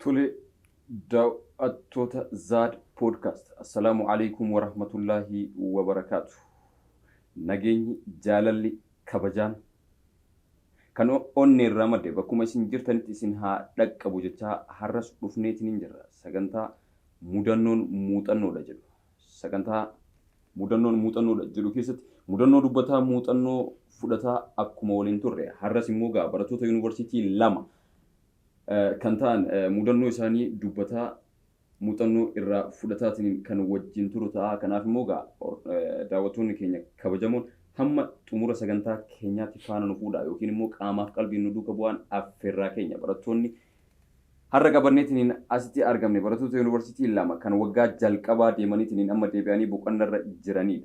تولي توتا زاد بودكاست. السلام عليكم ورحمة الله وبركاته. نجيني جالالي كبجان كانوا أني الرمادي بكم اسم جرتني تسينها لك أبو جتا حرس رفنيت نينجر سجنتا مدنون موتانو لجلو سجنتا مدنون موتانو لجلو كيست مدنو ربطا موتانو فلتا أكو مولين توري حرس موجا براتوتا يونيفرسيتي لما كانتان مدنو إساني دبتا موتانو إرا فلتاتين كان وجين تروتا كان في موجا دعوتون كينيا كبجامون هم تمورا سجنتا كينيا تفانا نفودا يمكن موك أما قلبي ندوك بوان أفرا كينيا براتوني هرقا برنيتين أستي أرقمني براتوتا يونيفرسيتي لما كان وجا جالكابا ديمانيتين أما ديبياني بوكان جراني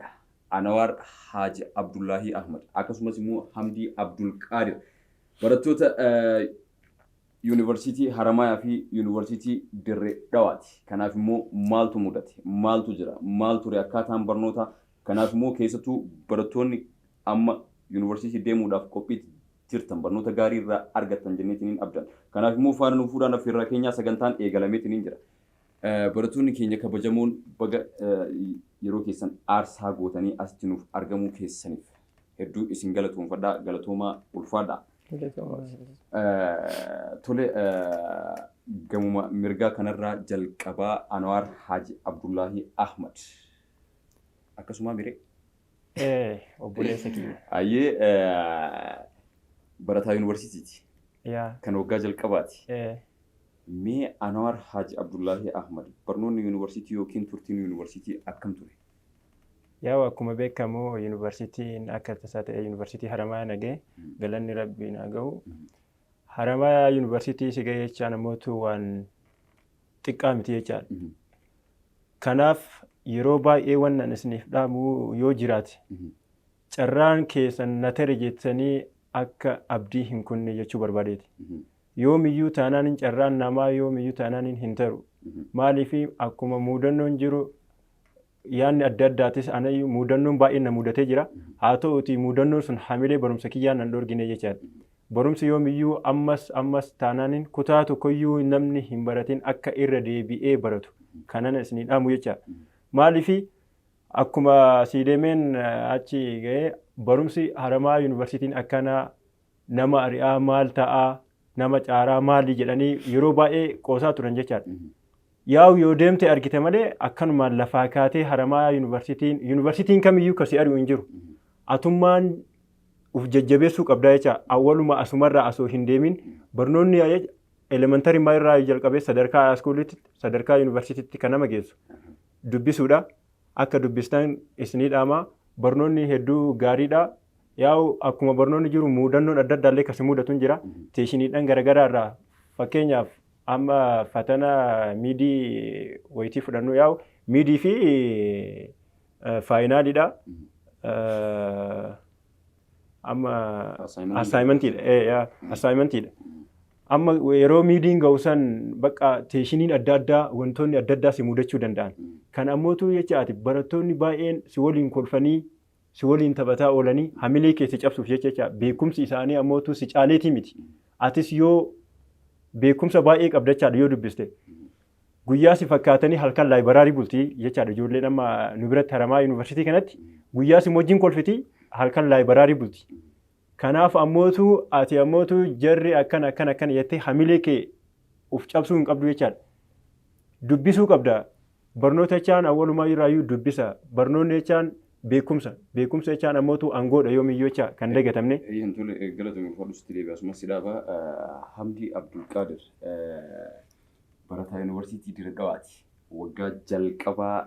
أنوار حاج عبد الله أحمد أكسم اسمه حمدي عبد القادر براتوتا يونيفرسيتي هرمايا في يونيفرسيتي در دواتي كان في مو مالتو مودتي مالتو جرا مالتو رياكاتان برنوتا كان في مو كيستو براتوني أما يونيفرسيتي ديمو داف كوبيت تيرتن برنوتا غاري را أرغتان جنيتين أبدان كان في مو فارنو فورانا في راكينيا سغنتان إيغالاميتين جرا براتوني كينيا كبجامون بغا يرو كيسان آرسا غوتاني أستنوف أرغمو كيسانيف هدو إسنغالتون فدا غالتوما والفادا تولي جموما مرجع كنرا جلكبا أنوار حاج عبد الله أحمد أكسوما ميري وبولي سكين أيه برتا يونيفرسيتي يا كانوا جاجل كباتي مي أنوار حاج عبد الله أحمد برنون يونيفرسيتي وكين تورتين يونيفرسيتي أكم توري يا وكما بكمو يونيفرسيتي أكثر تسات يونيفرسيتي هرمايا نجى قالني ربي نجاو هرمايا يونيفرسيتي سجى كان موتو وان تكامتي كان كناف يروبا إيوان نسنيف دامو يوجرات تران كيسن نترجتني أك أبديهم كوني يشوبر بديت يوم يو تانين تران نما يوم يو تانين هنترو مالي في أكما مودن نجرو يعني أدداتيس أنا مودنون باين مودته جرا هاتو أتي مودنون سن حامله برمس كيان ندور جنيه يجاد برمس يوم يو أمس تانانين كتاتو كيو نمني همبرتين أكا إردي بي براتو كاننا سنين أمو يجاد مالي في أكما سيدمن أشي جه برمسي هرما يونيفرسيتين أكنا نما أريا مال تاء نما جارا مالي جلني يوروبا كوسا ترنجات yaa'u yoo deemte argite malee akkanumaan lafaa kaatee haramaa yuunivarsiitiin kamiyyuu kasii ari'u hin jiru. Atummaan uf jajjabeessuu qabdaa jecha awwaluma asumarraa asoo hin deemin barnoonni elementarii irraa jalqabee sadarkaa iskuulitti sadarkaa yuunivarsiitiitti kan nama geessu dubbisuudha. Akka dubbistan isinii dhaamaa barnoonni hedduu gaariidha. Yaa'u akkuma barnoonni jiru muudannoon adda addaallee kasi mudatuun jira. Teeshiniidhaan garaagaraa irraa fakkeenyaaf amma fatana midi wayitii fudhannu yaa'u midi fi faayinaaliidha amma assignmentiidha amma yeroo midiin ga'usan bakka teeshiniin adda addaa wantoonni adda addaa si mudachuu danda'an kan ammootu jechaati barattoonni baay'een si waliin kolfanii si waliin taphataa oolanii hamilee keessa cabsuuf jecha beekumsi isaanii ammootu si caaleetii miti atis yoo beekumsa baay'ee qabdachaadha yoo dubbiste guyyaa si fakkaatanii halkan laayibaraarii bultii jechaadha ijoolleen amma nu biratti haramaa yuunivarsiitii kanatti guyyaa si wajjin kolfiti halkan laayibaraarii bulti kanaaf ammootu jarri akkan jettee hamilee kee uf cabsuu hin qabdu jechaadha dubbisuu qabda barnoota jechaan awwalumaa irraayyuu dubbisa barnoonni jechaan beekumsa jechaan ammootu angoodha yoomiyyuu jecha kan dagatamne. Yantule galatoomi fadhu stileebi asuma sidaaba Hamdi Abdul Qadir barataa yuunivarsiitii Dirree Dhawaati waggaa jalqabaa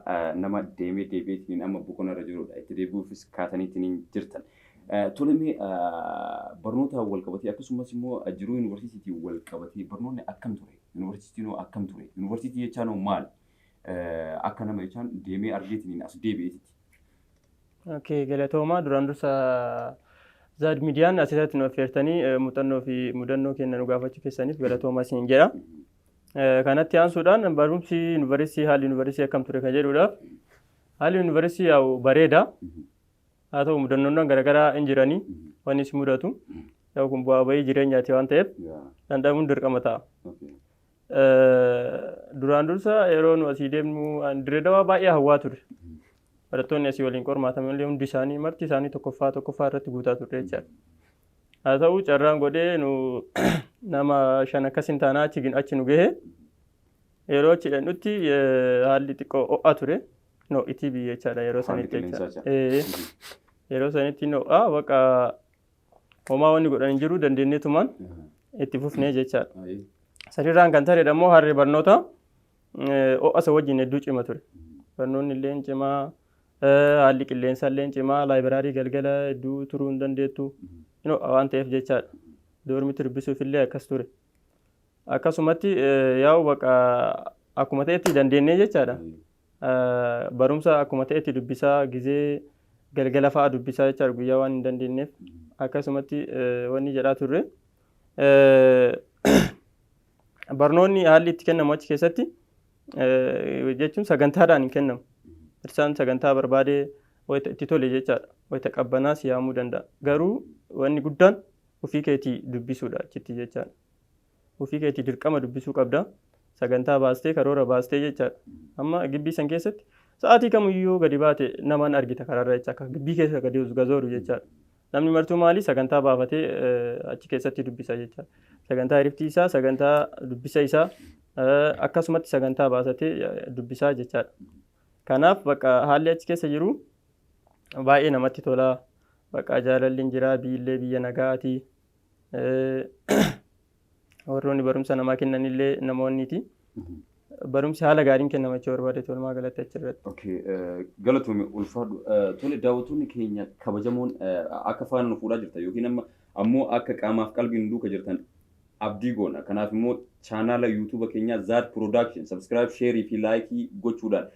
nama deebiitiin amma boqonnarra jirudha itti deebi'uufis kaataniitiin jirtan. Tolemi barnoota wal qabatee akkasumas immoo jiruu yuunivarsiitii wal qabatee barnoonni akkam ture yuunivarsiitiin akkam ture yuunivarsiitii jechaan maal akka nama jechaan deemee argeetiin as deebi'eeti. Okay, galatooma duraan dursa zaad miidiyaan asirratti nu affeertanii muuxannoo fi mudannoo kennan nu gaafachuu keessaniif galatooma isin jedha. Kanatti aansuudhaan barumsi yuunivarsiitii haalli yuunivarsiitii akkam ture kan jedhuudhaaf haalli yuunivarsiitii yaa'u bareeda haa ta'u mudannoowwan garaagaraa hin jiranii waan isin mudatu yaa'u kun bu'aa bahii jireenyaati waan ta'eef danda'amuun dirqama ta'a. duraan dursa yeroo nu asii deemnu dirree dawaa baay'ee hawwaa ture. Barattoonni asii waliin qormaataman illee hundi isaanii marti isaanii tokkoffaa irratti guutaa turre jechaadha. Haa ta'u carraan godhee nu nama 5 akkas hin taanaa achi nu gahe yeroo achi dhaqnutti haalli xiqqoo ho'aa ture. No itti biyya jechaadha yeroo sanitti jechaadha. Yeroo sanitti bakka homaa wanni godhan hin jiru dandeenyeetumaan itti fufnee jechaadha. Sariiraan kan tareedha immoo harree barnoota ho'asa wajjin hedduu cima ture. Barnoonni illee cimaa, haalli qilleensaa illee cimaa, laayibraarii galgala hedduu turuu hin dandeettu waan ta'eef jechaadha. Doormitti dubbisuuf illee akkas ture. Akkasumatti yaa'u bakka akkuma ta'etti dandeenyee jechaadha. Barumsa akkuma ta'etti dubbisaa gizee galgala fa'aa dubbisaa jechaadha guyyaa waan hin dandeenyeef akkasumatti wanni jedhaa turre. Barnoonni haalli itti kennamu achi keessatti jechuun sagantaadhaan hin kennamu. Isaan sagantaa barbaadee wayita itti tole jechaadha. Wayita qabbanaa si yaamuu danda'a. Garuu wanni guddaan ofii keetii dubbisuudha achitti jechaadha. Ofii keetii dirqama dubbisuu qabda. Sagantaa baastee karoora baastee jechaadha. Amma gibbii san keessatti sa'aatii kamiyyuu gadi baate namaan argita karaarra jecha akka gibbii keessa gadi gazooru jechaadha. Namni martuu maali sagantaa baafatee achi keessatti dubbisa jechaadha. Sagantaa hiriftii isaa, sagantaa dubbisa isaa akkasumatti sagantaa baasatee dubbisaa jechaadha. Kanaaf bakka haalli achi keessa jiru baay'ee namatti tola. Bakka jaalalli hin jira, biyyillee biyya nagaati. Warroonni barumsa namaa kennanillee namoonniiti. Barumsi haala gaariin kennama jechuun barbaade tolmaa galatti achirratti. Galatoomii ulfaadhu. Tole daawwattoonni keenya kabajamoon akka faana nu fuudhaa jirtan yookiin ammoo akka qaamaaf qalbiin duuka jirtan abdii goona. Kanaaf immoo chaanaala yuutuuba keenyaa Zaad Production subscribe, share fi laayikii gochuudhaan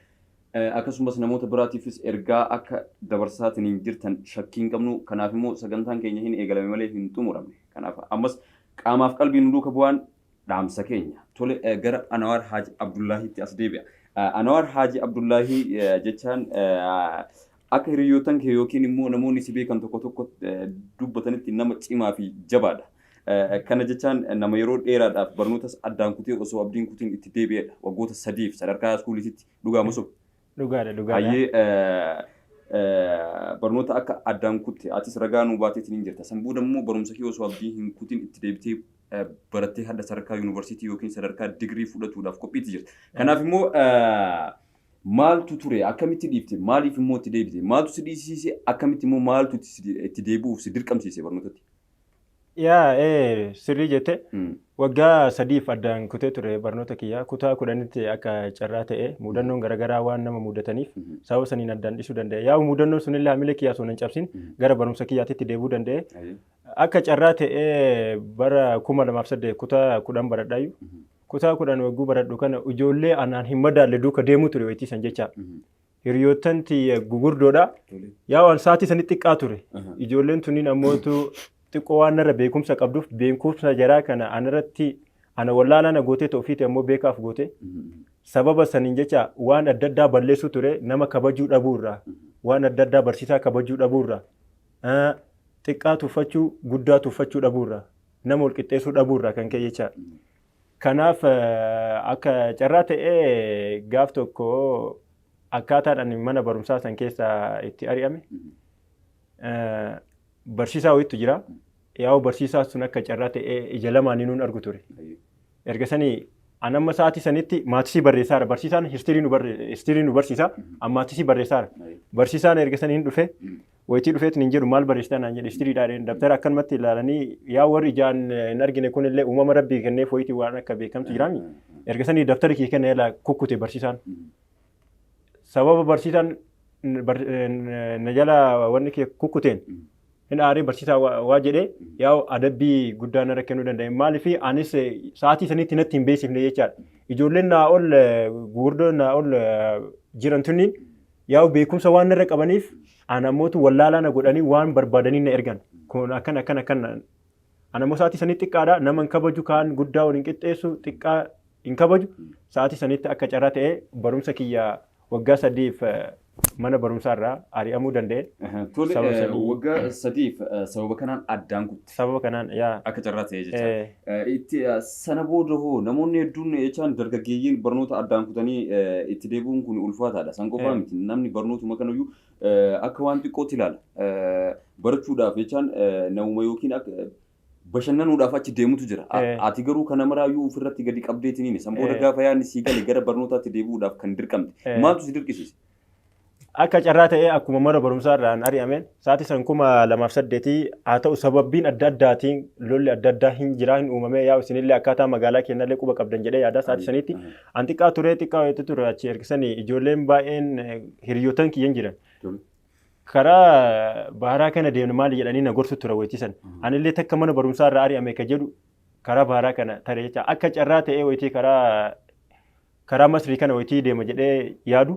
akkasumas namoota biraatiifis ergaa akka dabarsaatiin jirtan shakkiin qabnu. Kanaaf immoo sagantaan keenya hin eegalame malee hin xumuramne. Kanaaf ammas qaamaaf qalbiin duuka bu'aan dhaamsa keenya. Tole gara Anwaar Haaji Abdullaahiitti as deebi'a. Anwaar Haaji Abdullaahii jechaan akka hiriyootan kee yookiin immoo namoonni si beekan tokko dubbatanitti nama cimaa fi jabaadha. Kana jechaan nama yeroo dheeraadhaaf barnootas addaan kutee osoo abdiin kutiin itti deebi'edha. Waggoota 3 sadarkaa iskuuliitti dhugaa musuuf. Dhugaadha. Barnoota akka addaan kutte atis ragaa nuu baateetiin hin jirta. San booda immoo barumsa kee osoo abdii hin kutiin itti deebitee barattee hadda sadarkaa yuunivarsiitii yookiin sadarkaa digirii fudhatuudhaaf qophiitti jirta. Kanaaf immoo maaltu ture akkamitti dhiifte maaliif immoo itti deebite maaltu si dhiisise akkamitti immoo maaltu itti deebi'uuf si dirqamsiise barnootatti? Sirrii jette waggaa 3 addaan kutee ture barnoota kiyyaa kutaa 10tti akka carraa ta'e mudannoon garaagaraa waan nama mudataniif sababa saniin addaan dhiisuu danda'e. Yaa mudannoon sunillee hamilee kiyyaa osoo hin cabsin gara barumsa kiyyaatti deebi'uu danda'e. Akka carraa ta'e bara 2008 kutaa 10 baradhaayu. Kutaa 10 wagguu baradhu kana ijoollee anaan hin madaalle duuka deemuu ture wayitii san jecha. Hiriyootanti gugurdoodha. Yaa waan sa'aatii sanitti xiqqaa ture. Ijoolleen tuniin ammootu xiqqoo waan narra beekumsa qabduuf beekumsa jaraa kana anarratti ana wallaalaa na gootee ta'uufiiti ammoo beekaaf goote. Sababa saniin jecha waan adda addaa balleessuu ture nama kabajuu dhabuurraa waan adda addaa barsiisaa kabajuu dhabuurraa xiqqaa tuffachuu guddaa tuffachuu dhabuurraa nama walqixxeessuu dhabuurraa kan ka'e jecha. Kanaaf akka carraa ta'ee gaaf tokko akkaataadhaan mana barumsaa san keessaa itti ari'ame barsiisaa wayiitu jira. Yaa'u barsiisaa sun akka carraa ta'ee ija lamaanii nuun argu ture. Erga sanii anamma sa'aatii sanitti maatisii barreessaara. Barsiisaan histirii nu barsiisa. Maatisii barreessaara. Barsiisaan erga sanii hin dhufe wayitii dhufeetiin hin jiru maal barreessitaa naan jedhe histiriidhaan dabtara akkanumatti ilaalanii yaa warri ijaan hin argine kunillee uumama rabbii kenneef wayitii waan akka beekamtu jiraami. Erga sanii daftara kee kenna yaalaa kukkute barsiisaan. Sababa barsiisaan na jala wanni kee kukkuteen hin aaree barsiisaa waa jedhee yaa adabbii guddaa narra kennuu danda'e. Maaliif anis sa'aatii sanitti natti hin beeksifne jechaadha. Ijoolleen naa ol gurguddoon naa ol jiran tunniin yaa beekumsa waan narra qabaniif anamootu wallaalaa na godhanii waan barbaadanii na ergan. Kun akkan anammoo sa'aatii sanitti xiqqaadha. Nama hin kabaju kaan guddaa wal hin qixxeessu xiqqaa hin kabaju. Sa'aatii sanitti akka carraa ta'e barumsa kiyya waggaa 3 mana barumsaarraa ari'amuu danda'e. Tole waggaa sadiif sababa kanaan addaan kutte. Sababa kanaan akka carraa ta'ee jecha. Itti sana booda hoo namoonni hedduun jechaan dargaggeeyyiin barnoota addaan kutanii itti deebi'uun kun ulfaataadha. San qofaa miti namni barnootuma kanayyuu akka waan xiqqootti ilaala. Barachuudhaaf jechaan namuma yookiin akka bashannanuudhaaf achi deemutu jira. Ati garuu kana maraayyuu ofirratti gadi qabdeetiniin san booda gaafa yaadni sii gale gara barnootaatti deebi'uudhaaf kan dirqamte. Maaltu si dirqisiise? Akka carraa ta'ee akkuma mana barumsaarraan ari'ameen sa'aatii san 2008 haa ta'u sababbiin adda addaatiin lolli adda addaa hin jira hin uumamee yaa isinillee akkaataa magaalaa keenyallee quba qabdan jedhee yaada sa'aatii sanitti an xiqqaa ture achi ergisanii ijoolleen baay'een hiriyootan kiyyan jiran. Karaa baaraa kana deemne maali jedhanii na gorsu ture wayitiisan. Anillee takka mana barumsaarraa ari'ame ka jedhu karaa baaraa kana tare jecha akka carraa ta'ee wayitii karaa masrii kana wayitii deema jedhee yaadu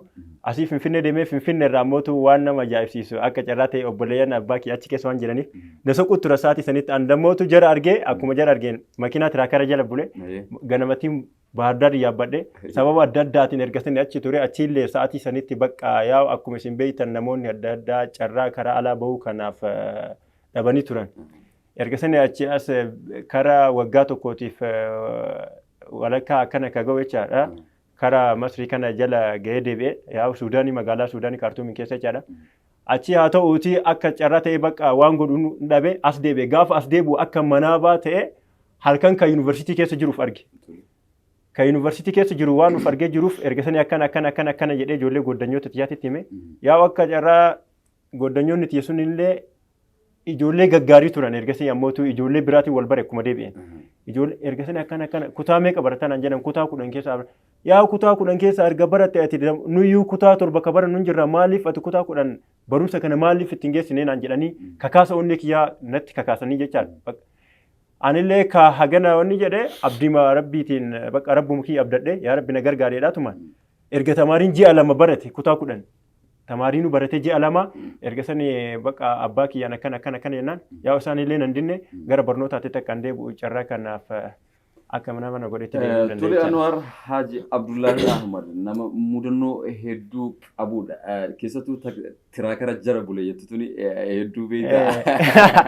asii Finfinnee deemee Finfinnee irraa mootu waan nama ajaa'ibsiisu akka carraa ta'e obboleeyyan abbaa kiyya achi keessa waan jiraniif na soqu ture sa'aatii sanitti andamootu jara argee akkuma jara argeen makiinaa tiraakara jala bule ganamatiin baardaar yaabbadhe sababa adda addaatiin ergasanii achi ture achiillee sa'aatii sanitti bakka yaa'u akkuma isin beeytan namoonni adda addaa carraa karaa alaa bahuu kanaaf dhabanii turan. Ergasanii achi as karaa waggaa tokkootiif walakkaa akkana ka ga'u jechaadha. Karaa masrii kana jala ga'ee deebi'e yaa Suudaanii magaalaa Suudaanii kaartuumiin keessa jechaadha. Achi haa ta'uuti akka carraa ta'e bakka waan godhu dhabe as deebi'e gaafa as deebi'u akka manaabaa ta'e halkan kan yuunivarsiitii keessa jiruuf arge. Kan yuunivarsiitii keessa jiru waan nuuf argee jiruuf ergasanii akkana jedhee ijoollee goddanyoota xiyyaatitti hime yaa akka carraa goddanyoonni xiyya sunillee ijoollee gaggaarii turan ergasanii ammootu ijoollee biraatiin wal bare akkuma deebi'een. Ijoollee ergasanii akkana kutaa meeqa baratan an jedhan kutaa 10 keessa yaa kutaa 10 keessa erga baratte ati nuyyuu kutaa 7 ka baran nun jirra maaliif ati kutaa 10 barumsa kana maaliif ittiin geessinee naan jedhanii kakaasa onni kiyyaa natti kakaasanii jechaadha. Anillee ka hagana wanni jedhee abdiima rabbiitiin bakka rabbuma kiyya abdadhe yaa rabbi na gargaareedhaa tuma erga tamaariin ji'a 2 barate kutaa 10 tamaariinu barate ji'a 2 erga sanii bakka abbaa kiyyaan akkana jennaan yaa isaanillee nan dinne gara barnootaatti takkaan deebi'u carraa kanaaf akka mana godhetti deebi'uu dandeenya. Tole Anwar Haji Abdullahi Ahmad nama mudannoo hedduu qabudha. Keessattuu tiraakara jara bule jettuni hedduu beektaa.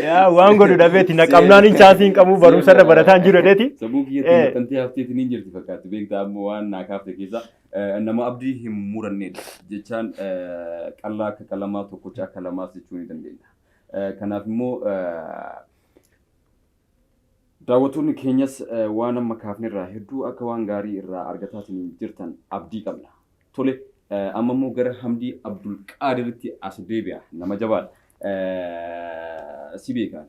Yaa waan godhu dhabeeti na qabnaan hin chaansiin qabu barumsarra barataan jiru dheeti. Sabuu kiyyatti maxxantee hafteetiin hin jirti fakkaatti beektaa ammoo waan naa kaafte keessa nama abdii hin murannedha jechaan qallaa akka qalamaa tokkocha akka lamaas jechuu ni dandeenya. Kanaaf immoo daawwattoonni keenyas waan amma kaafnerraa hedduu akka waan gaarii irraa argataatiin jirtan abdii qabna. Tole amma immoo gara Hamdii Abdul Qaadiritti as deebi'a nama jabaadha. Si beekan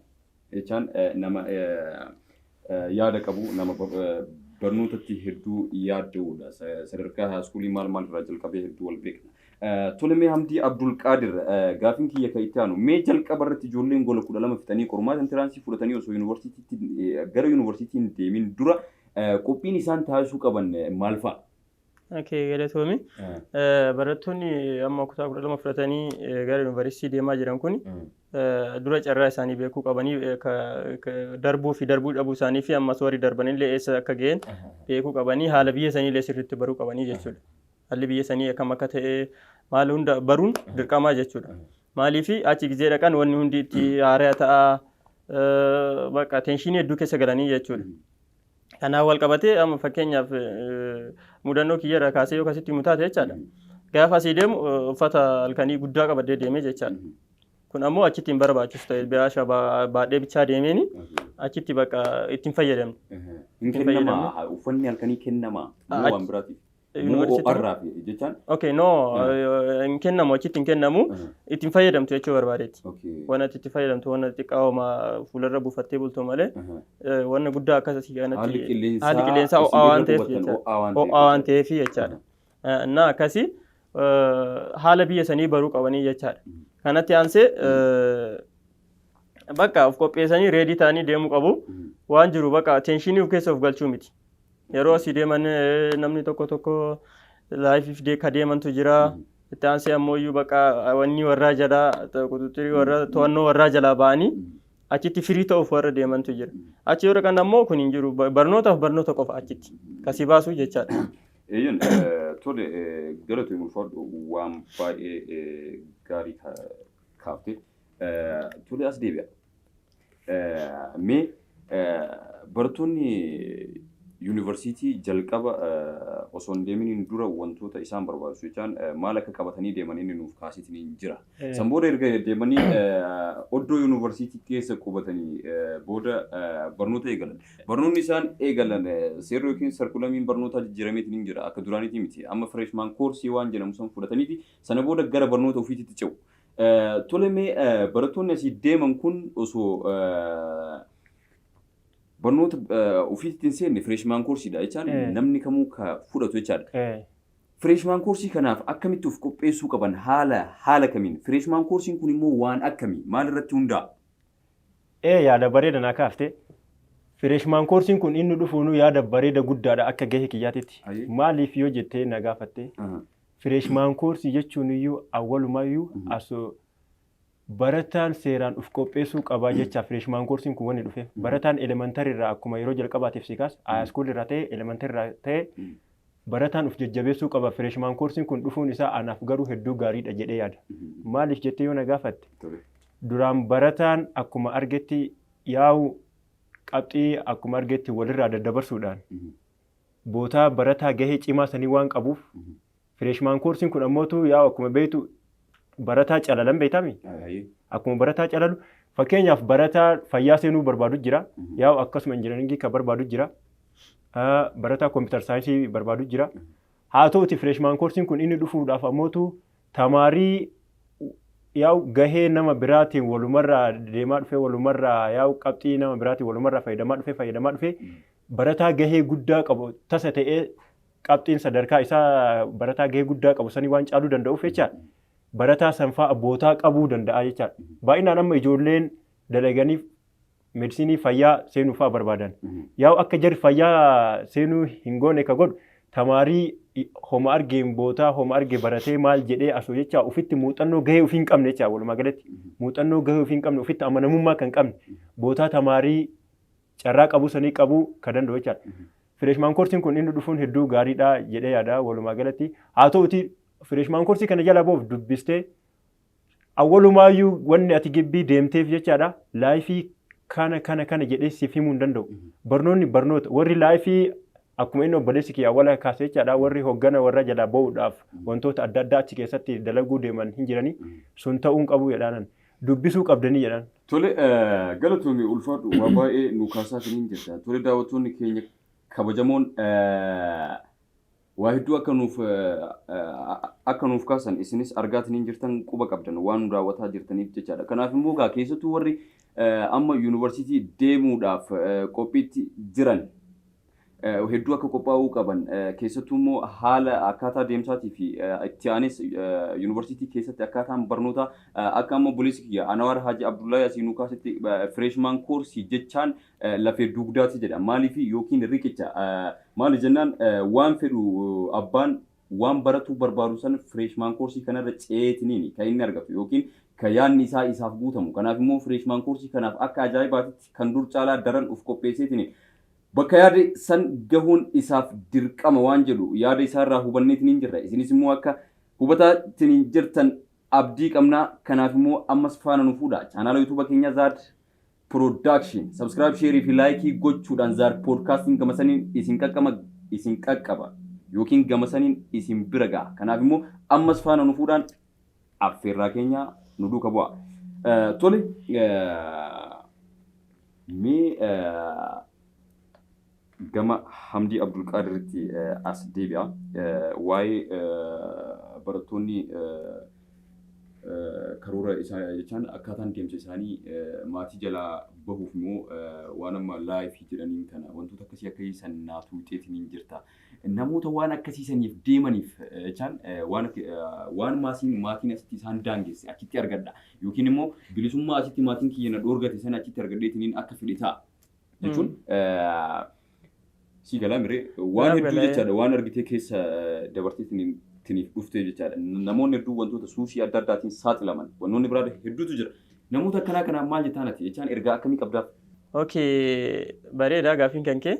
jechaan nama yaada qabu nama barnootatti hedduu yaadda'uudha. Sadarkaa haaskuulii maal irraa jalqabee hedduu wal beekna. Tole mee Hamdii Abdul Qaadir gaafin kiyya kan itti aanu mee jalqaba irratti ijoolleen gola 12 fixanii qormaata intiraansii fudhatanii osoo yuunivarsiitiitti gara yuunivarsiitiin deemin dura qophiin isaan taasisuu qaban maal fa'a? Galatoomi barattoonni amma kutaa 12 fudhatanii gara yuunivarsiitii deemaa jiran kun dura carraa isaanii beekuu qabanii darbuu fi darbuu dhabuu isaanii fi ammas warri darbanillee eessa akka ga'een beekuu qabanii haala biyya isaaniillee sirriitti baruu qabanii jechuudha. Haalli biyya isaanii akkam akka ta'e maal hunda baruun dirqamaa jechuudha. Maaliif achi gizee dhaqan wanni hundi itti haaraa ta'a bakka tenshinii hedduu keessa galanii jechuudha. Kanaaf wal qabatee amma fakkeenyaaf mudannoo kiyyarraa kaasee yoo akkasitti mutaate jechaadha. Gaafa asii deemu uffata halkanii guddaa qabadee deemee jechaadha. Kun ammoo achitti hin barbaachisu ta'e biraasha baadhee bichaa deemeeni achitti bakka ittiin fayyadamne. Uffanni halkanii kennamaa waan biraatiif. University jechaan okay no in kennamu achitti hin kennamu ittiin fayyadamtu jechuu barbaadeetti waan itti fayyadamtu waan xiqqaawama fuularra buufattee bultu malee waan guddaa akkasii kanatti haalli qilleensaa ho'aa waan ta'eef jechaadha. Na akkasii haala biyya sanii baruu qabanii jechaadha. Kanatti aansee bakka of qopheessanii reedii ta'anii deemuu qabu waan jiru bakka tenshinii of keessa of galchuu miti. Yeroo asii deeman namni tokko laayifiif ka deemantu jira. Itti aansee ammoo iyyuu bakka wanni warraa jalaa quxuxurii warra to'annoo warraa jalaa ba'anii achitti firii ta'uuf warra deemantu jira. Achi yoo dhaqan ammoo kun hin jiru barnootaaf barnoota qofa achitti kasii baasuu jechaadha. Eeyyan tole galatu ulfaadhu waan baay'ee gaarii kaaftee tole as deebi'a. Mee barattoonni yuunivarsiitii jalqaba osoo hin deeminiin dura wantoota isaan barbaachisu jechaan maal akka qabatanii deeman inni nuuf kaasitiin jira. San booda erga deemanii oddoo yuunivarsiitii keessa qubatanii booda barnoota eegalan. Barnoonni isaan eegalan seerri yookiin sarkulamiin barnootaa jijjiirameetiin hin jira. Akka duraaniitii miti. Amma freshman koorsii waan jedhamu san fudhataniiti sana booda gara barnoota ofiitti ce'u. Tole mee barattoonni asii deeman kun osoo barnoota ofiitti hin seenne freshman koorsiidha jechaan namni kamuu ka fudhatu jechaadha. Freshman koorsii kanaaf akkamitti of qopheessuu qaban haala kamiin? Freshman koorsiin kun immoo waan akkamii? Maal irratti hundaa'a? Yaada bareeda naa kaaftee. Freshman koorsiin kun inni dhufuunu yaada bareeda guddaadha akka gahee kiyyaatitti. Maaliif yoo jettee na gaafatte? Freshman koorsii jechuun iyyuu awwalumayyuu asoo barataan seeraan of qopheessuu qabaa jecha freshman koorsiin kun wanni dhufe barataan elementarii irraa akkuma yeroo jalqabaatiif siikaas high irraa ta'e elementarii irraa ta'e barataan of jajjabeessuu qaba. Freshman koorsiin kun dhufuun isaa anaaf garuu hedduu gaariidha jedhee yaada. Maaliif jettee yoo na gaafatte duraan barataan akkuma argetti yaa'u qabxii akkuma argetti walirraa daddabarsuudhaan bootaa barataa gahee cimaa sanii waan qabuuf freshman koorsiin kun ammootu yaa'u akkuma beektu barataa calalan beekami. Akkuma barataa calalu fakkeenyaaf barataa fayyaa seenuu barbaadu jira. Yaa'u akkasuma injineringii kan barbaadu jira. Barataa kompiitar saayinsii barbaadu jira. Haa ta'uti freshman koorsiin kun inni dhufuudhaaf ammootu tamaarii yaa'u gahee nama biraatiin walumarraa deemaa dhufe walumarraa yaa'u qabxii nama biraatiin walumarraa fayyadamaa dhufe barataa gahee guddaa qabu tasa ta'ee qabxiin sadarkaa isaa barataa gahee guddaa qabu sanii waan caaluu danda'uuf jecha barataa sanfaa abbootaa qabuu danda'a jechaadha. Baay'inaan amma ijoolleen dalaganiif medisinii fayyaa seenuu fa'aa barbaadan. Yaa'u akka jarri fayyaa seenuu hin goone ka godhu tamaarii homa argeen bootaa homa argee baratee maal jedhee asoo jecha ofitti muuxannoo gahee ofii hin qabne jecha walumaa galatti muuxannoo gahee ofii hin qabne ofitti amanamummaa kan qabne bootaa tamaarii carraa qabuu sanii qabuu ka danda'u jechaadha. Freshman koorsiin kun inni dhufuun hedduu gaariidha jedhee yaada walumaa galatti. Haa ta'uti freshman koorsii kana jala boof dubbistee awwalumaayyuu wanni ati gibbii deemteef jechaadha laayifii kana jedhee siif himuu hin danda'u. Barnoonni barnoota warri laayifii akkuma inni obboleessi kiyya awwala kaasee jechaadha warri hoggana warra jala ba'uudhaaf wantoota adda addaa achi keessatti dalaguu deeman hin jiranii sun ta'uun qabu jedhaanan dubbisuu qabdanii jedhan. Tole galatoomii ulfaadhu waa baay'ee nu kaasaa kan hin jirta. Tole daawwattoonni keenya kabajamoon waa hedduu akka nuuf kaasan isinis argaatiin jirtan quba qabdan waan nu daawwataa jirtaniif jechaadha. Kanaaf immoo gaa keessattuu warri amma yuunivarsiitii deemuudhaaf qophiitti jiran hedduu akka qophaa'uu qaban keessattuu immoo haala akkaataa deemsaatii fi itti aanes yuunivarsiitii keessatti akkaataan barnoota akka amma obboleessi kiyya Anwaar Haji Abdullahi asii nu kaasetti freshman koorsii jechaan lafee dugdaati jedha. Maaliif yookiin riqicha maali jennaan waan fedhu abbaan waan baratuu barbaadu san freshman koorsii kanarra ceetiniin kan inni argatu yookiin kan yaadni isaa isaaf guutamu. Kanaaf immoo freshman koorsii kanaaf akka ajaa'ibaatitti kan dur caalaa daran of qopheesseetiniin bakka yaada san gahuun isaaf dirqama waan jedhu yaada isaarraa hubanneetiin hin jirra. Isinis immoo akka hubataatiin jirtan abdii qabnaa. Kanaaf immoo ammas faana nu fuudha. Chaanaala yuutuuba keenya Zaad Production subscribe share fi like gochuudhaan Zaad Podcasting gamasaniin isin qaqqaba yookiin gamasaniin isin bira ga'a. Kanaaf immoo ammas faana nu fuudhaan affeerraa keenya nu duuka bu'a. Tole mee gama Hamdii Abdul Qaadiritti as deebi'a. Waa'ee barattoonni karoora isaa jechaan akkaataan deemsa isaanii maatii jalaa bahuuf immoo waan amma laayifii jedhaniin kana wantoota akkasii akka isaan naatu wixeetiin jirta. Namoota waan akkasiisaniif deemaniif jechaan waan maatiin asitti isaan daangesse achitti argadha yookiin immoo bilisummaa asitti maatiin kiyya na dhoorgate sana achitti argadheetiin akka fedhe ta'a jechuun si galamire waan hedduu jechaadha waan argitee keessa dabarteetiin tiniif dhuftee jechaadha. Namoonni hedduu wantoota suushii adda addaatiin saaxilaman wantoonni biraa hedduutu jira. Namoota akkanaa kanaan maal jettaan ati jechaan ergaa akkamii qabdaaf? Okay, bareeda gaafiin kan kee.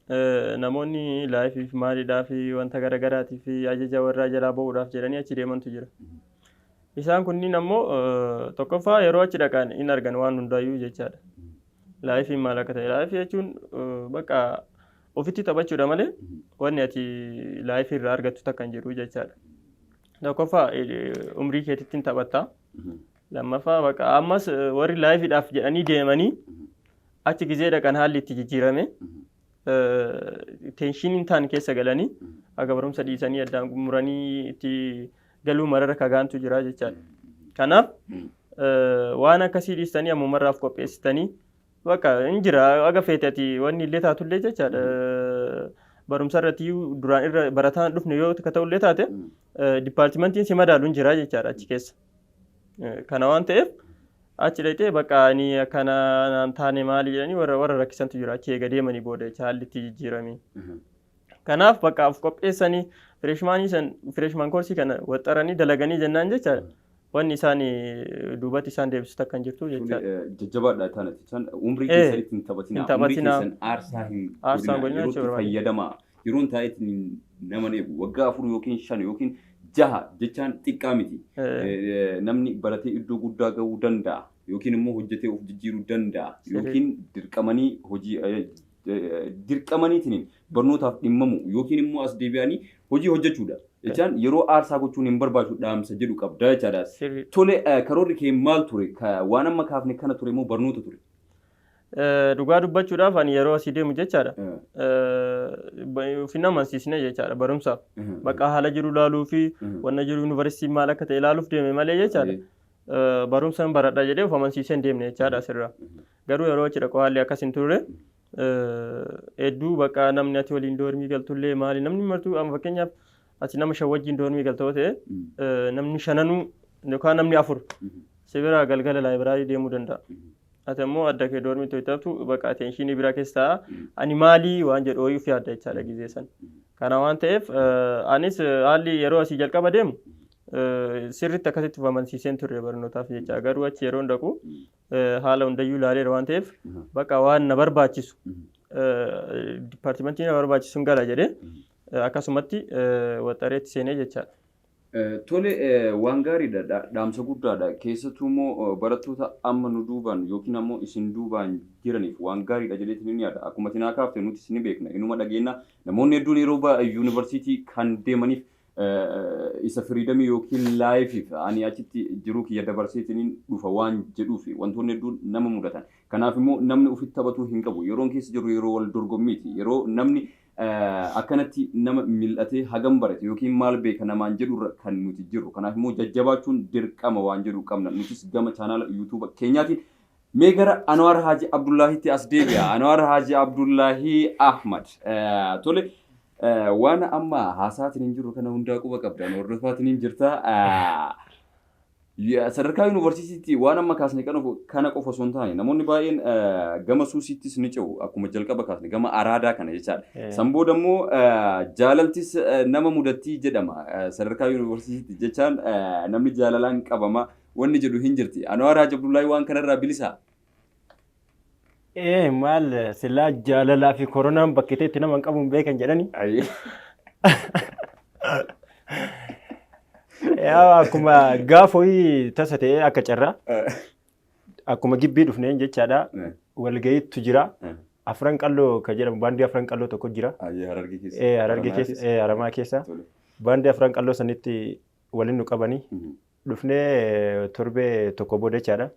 namoonni laayifiif maaliidhaaf wanta garaagaraatiif ajaja warraa jalaa ba'uudhaaf jedhanii achi deemantu jira. Isaan kunniin ammoo tokkoffaa yeroo achi dhaqan hin argan waan hundaayyuu jechaadha. Laayifiin maal akka ta'e laayifii jechuun bakka ofitti taphachuudha malee wanni ati laayifii irraa argattu takka hin jiru jechaadha. Tokkoffaa umrii keetittiin taphattaa. Lammaffaa bakka ammas warri laayifiidhaaf jedhanii deemanii achi gizee dhaqan haalli itti jijjiirame teenshiiniin ta'an keessa galanii akka barumsa dhiisanii addaan muranii itti galuu marara kagaantu jira jechaadha. Kanaaf waan akkasii dhiistanii ammumarraaf qopheessitanii bakka hin jira aga feetati wanni illee taatullee jechaadha. Barumsa irratti duraan irra barataan dhufne yoo ta'ullee taate dipaartimentiin si madaalu hin jira jechaadha achi keessa. Kana waan ta'eef achi dhaqee bakka ani akkana naan taane maali jedhanii warra rakkisantu jira achi eega deemanii booda jecha haalli itti jijjiirame. Kanaaf bakka of qopheessanii fireeshmaan koorsii kana waxxaranii dalaganii jennaan jechaadha. Wanni isaan duubatti isaan deebisu takka hin jirtu jechaadha. Jajjabaadha taanatti isaan umrii keessanitti hin taphatinaa. Umrii keessan aarsaa hin godhinaa yeroo fayyadamaa. Yeroon taa'eetiin nama eegu waggaa 4 yookiin 5 yookiin 6 jechaan xiqqaa miti. Namni baratee iddoo guddaa gahuu danda'a yookiin immoo hojjetee of jijjiiruu danda'a yookiin dirqamaniitiin barnootaaf dhimmamu yookiin immoo as deebi'anii hojii hojjechuudha. Jechaan yeroo aarsaa gochuun hin barbaachisu dhaamsa jedhu qabda jechaadha. Tole karoorri kee maal ture? Waan amma kaafne kana ture moo barnoota ture? Dhugaa dubbachuudhaaf ani yeroo asii deemu jechaadha. Finna amansiisne jechaadha barumsaaf. Bakka haala jiru ilaaluu fi wanna jiru yuunivarsiitii maal akka ta'e ilaaluuf deeme malee jechaadha. Barumsaan baradha jedhee of amansiisee hin deemne jechaadha asirraa. Garuu yeroo achi dhaqu haalli akkas hin turre hedduu bakka namni ati waliin doormii galtullee maali namni martuu amma fakkeenyaaf ati nama 5 wajjin doormii galtoo ta'e namni 5 yookaan namni 4 sibira galgala laayibraarii deemuu danda'a. Ati immoo adda kee doormii to'atatu bakka teenshinii biraa keessa ani maalii waan jedhu ooyuuf yaadda jechaadha gizee san. Kana waan ta'eef anis haalli yeroo asii jalqaba deemu sirriitti akkasitti of amansiiseen turre barnootaaf jecha garuu achi yeroo dhaqu haala hundayyuu ilaaleera waan ta'eef bakka waan na barbaachisu dipaartimentii na barbaachisu gala jedhee akkasumatti waxxareetti seenee jechaadha. Tole waan gaariidha dhaamsa guddaadha keessattuu immoo barattoota amma nu duuban yookiin ammoo isin duubaan jiraniif waan gaariidha jedheetiin ni yaada akkuma tinaa kaafte nuti isin beekna inuma dhageenya namoonni hedduun yeroo yuunivarsiitii kan deemaniif isa firiidamii yookiin laayifiif ani achitti jiruu kiyya dabarseetiin dhufa waan jedhuuf wantoonni hedduun nama mudatan kanaaf immoo namni ofitti taphatuu hin qabu yeroon keessa jiru yeroo wal dorgommiiti yeroo namni akkanatti nama mil'atee hagam barate yookiin maal beeka namaan jedhu kan nuti jirru kanaaf immoo jajjabaachuun dirqama waan jedhu qabna nutis gama chaanaala yuutuuba keenyaatiin mee gara Anwaar Haaji Abdullaahiitti as deebi'a Anwaar Haaji Abdullaahii Ahmad tole waan amma haasaatiin hin jiru kana hundaa quba qabdan hordofaatiin hin jirta sadarkaa yuunivarsiitiitti waan amma kaasne kana qofa osoo hin taane namoonni baay'een gama suusiittis ni ce'u akkuma jalqaba kaasne gama araadaa kana jechaadha. San booda immoo jaalaltis nama mudattii jedhama sadarkaa yuunivarsiitiitti jechaan namni jaalalaan qabama wanni jedhu hin jirti. Anwaar Haaji Abdullaahi waan kanarraa bilisaa? Maal silaa jaalalaa fi koronaan bakkiteetti nama hin qabuun beekan jedhani. Akkuma gaafa ho'i tasa ta'ee akka carraa akkuma gibbii dhufneen jechaadha walga'iitu jira afran qalloo kan jedhamu baandii afran qalloo tokko jira Harargee keessa Haramaa keessa baandii afran qalloo sanitti waliin nu qabanii dhufnee torbee tokko booda jechaadha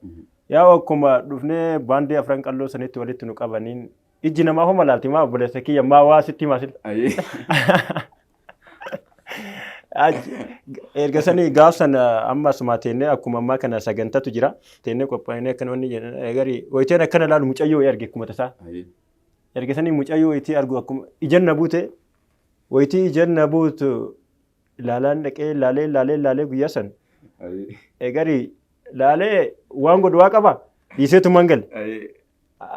akkuma dhufnee baandii afran qalloo sanitti walitti nu qabaniin ijji namaa homa laalti maa obboleessa kiyya maa waa sitti maasil erga sanii gaaf sana amma asuma teennee akkuma ammaa kana sagantatu jira teennee qophaa'inee akkana wanni jedhan egarii wayiteen akkana laalu mucayyoo erge akkuma tasaa erga sanii mucayyoo wayitii argu akkuma ijan na buute wayitii ijan na buutu ilaalaan dhaqee laalee guyyaa san egarii laalee waan godhu waa qaba dhiiseetu mangal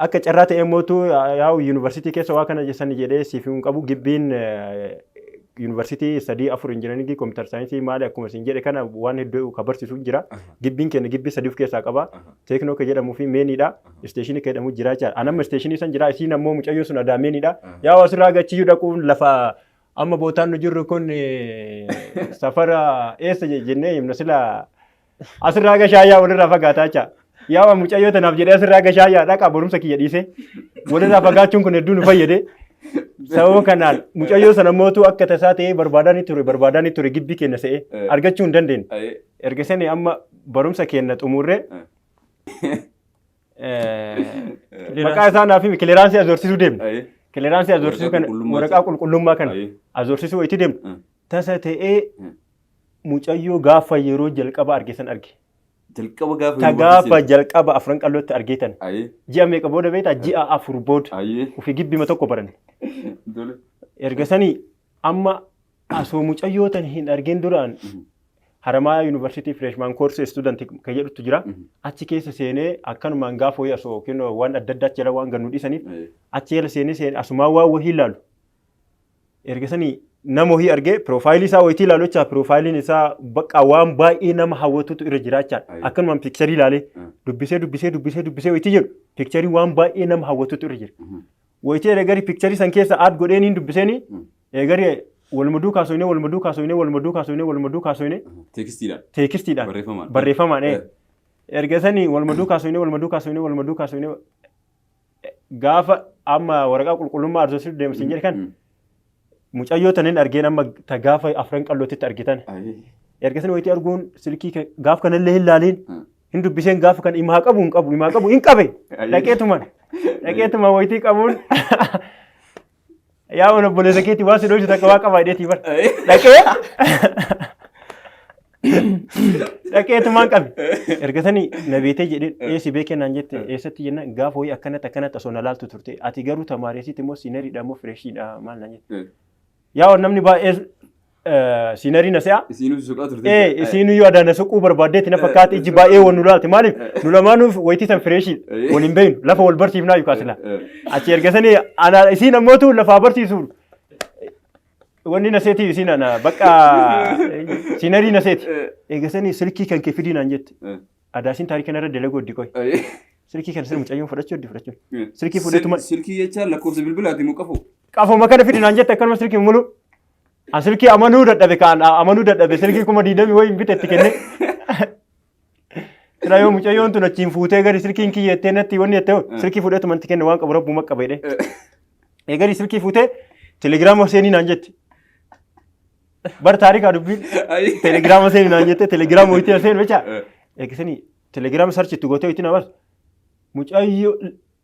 akka carraa ta'e mootu yaa'u yuunivarsiitii keessa waa kana jessan jedhee siif hin qabu gibbiin yuunivarsiitii 3-4 injinaringii kompiitar saayinsii maali akkuma isin jedhe kana waan hedduu ka barsiisu jira. Gibbiin keenya gibbii 3 of keessaa qaba. Teeknoo ka jedhamuu fi meeniidha. Isteeshinii ka jedhamu jira jechaadha. Anamma isteeshinii san jira isiin ammoo mucayyoo sun adaa meeniidha. Yaa asirraa gachiyyuu dhaquun lafa amma bootaan nu jirru kun safara eessa jennee himna sila asirraa gashaayyaa walirraa fagaataa jecha. Yaa mucayyoo tanaaf jedhee asirraa gashaayyaa dhaqa barumsa kiyya dhiise. Walirraa fagaachuun kun hedduu nu fayyade. Sababa kanaan mucayyoo sana mootuu akka tasaa ta'ee barbaadanii ture gibbii keenya se'ee argachuu hin dandeenye. Erga sani amma barumsa keenya xumurree maqaa isaa naaf kiliraansii azoorsisuu deemna. Kiliraansii azoorsisuu kana waraqaa qulqullummaa kana azoorsisuu itti deemna. Tasa ta'ee mucayyoo gaafa yeroo jalqaba arge san arge. Gaafa jalqaba afran qallootti argeetan. Ji'a meeqa booda beektaa? Ji'a 4 booda. Ofii gibbima tokko baran. Erga sanii amma asoo mucayyoo tan hin argin duraan Haramaa Yuunivarsiitii Freshman Course Student kan jedhutu jira. Achi keessa seenee akkanumaan gaafa wayii asoo waan adda addaa jala waan gannu dhiisaniif achi jala seenee asumaa waan wahii ilaalu. Erga sanii nama wahii argee piroofaayilii isaa wayitii ilaalu jecha piroofaayiliin isaa bakka waan baay'ee nama hawwatutu irra jira jecha akkanumaan piikcharii ilaalee dubbisee wayitii jedhu piikcharii waan baay'ee nama hawwatutu irra jira. Wayitii eegari piikcharii san keessa aad godheen hin dubbiseen eegari walmaduu kaasoyne teekistiidhaan barreeffamaan erga sanii walmaduu kaasoyne gaafa amma waraqaa qulqullummaa arzoosisu deemsiin jedhe kan mucayyoo tanin argeen amma ta gaafa afran qallootitti argitan. Erga sanii wayitii arguun silkii gaaf kanallee hin laaliin hin dubbiseen gaafa kan himaa qabu hin qabe dhaqeetumaan wayitii qabuun yaa mana obboleessa keetii waan si dhoofsisu takka waa qabaa hidheetii bara dhaqeetumaan qabe. Erga sanii na beetee jedhee eessi beekee naan jette eessatti jenna gaafa wayii akkanatti osoo na laaltu turte ati garuu tamaareesitti immoo siineriidha immoo fireeshiidha maal naan jette. Yaa namni baay'ee siinerii na se'a. Isiinuu yoo adaan suquu barbaaddeetti na fakkaate iji baay'ee waan nu laalte maaliif nu lamaanuuf wayitii san fireeshii waliin beeynu lafa wal barsiifnaa yookaan sila. Achi erga sanii isiin ammootu lafaa barsiisu wanni na seeti isiin ana bakka siinerii na seeti. Erga sanii silkii kan kee fidii naan jette. Adaasiin taarika narra dalaguu hoddi qoy. Silkii kan sirrii mucayyoon fudhachuu. Silkii fudhatuma. Silkii jechaan lakkoofsa bilbilaati moo qafu? Qafuma kana fidii naan jette akkanuma silkii mulu. Silkii amanuu dadhabe silkii kuma 20 wayii bitetti kenne. Kira yoo mucayyoon tun achiin fuutee gadi silkiin kiyyettee natti wanni jettee silkii fudhatuma itti kenne waan qabu rabbuu makka beedhe. Eegari silkii fuutee telegiraama seenii naan jette. Bar taarikaa dubbiin telegiraama seenii naan jette telegiraama wayitii seenu jecha. Eegisanii telegiraama sarchitti gootee itti namas mucayyoo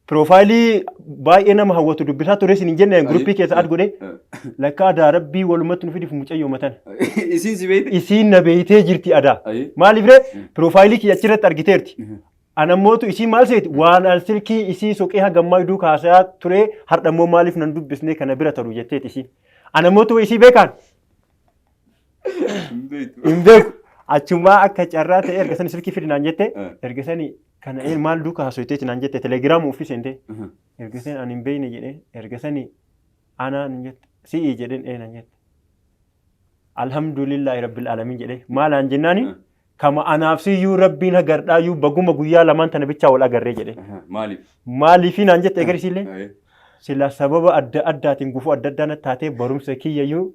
piroofaayilii baay'ee nama hawwatu dubbisaa ture isin hin jenne guruppii keessa ad godhee lakka adaa rabbii walumatti nu fidiif mucayyoo matan. Isiin na beeytee jirti adaa. Maaliif ree piroofaayilii kiyya achirratti argiteerti. Anammootu isiin maal seeti waan an silkii isii soqee hagammaa iduu kaasaa ture hardhammoo maaliif nan dubbisnee kana bira taru jetteeti isiin. Anammootu isii beekaan. Hin beeku. Achumaa akka carraa ta'e erga sanii silkii fidi naan jette erga sanii kana maal duuka haasofteeti naan jette telegiraama ofii seente erga sanii ani hin beeyne jedhee erga sanii anaa naan jette si'ii jedheen naan jette alhamdulillahi rabbil alamin jedhee maalaan jennaani kama anaaf siyyuu rabbiin agardhaayyuu baguma guyyaa lamaan tana bichaa wal agarree jedhee maaliifii naan jette egarisiillee sila sababa adda addaatiin gufuu adda addaa taatee barumsa kiyyayyuu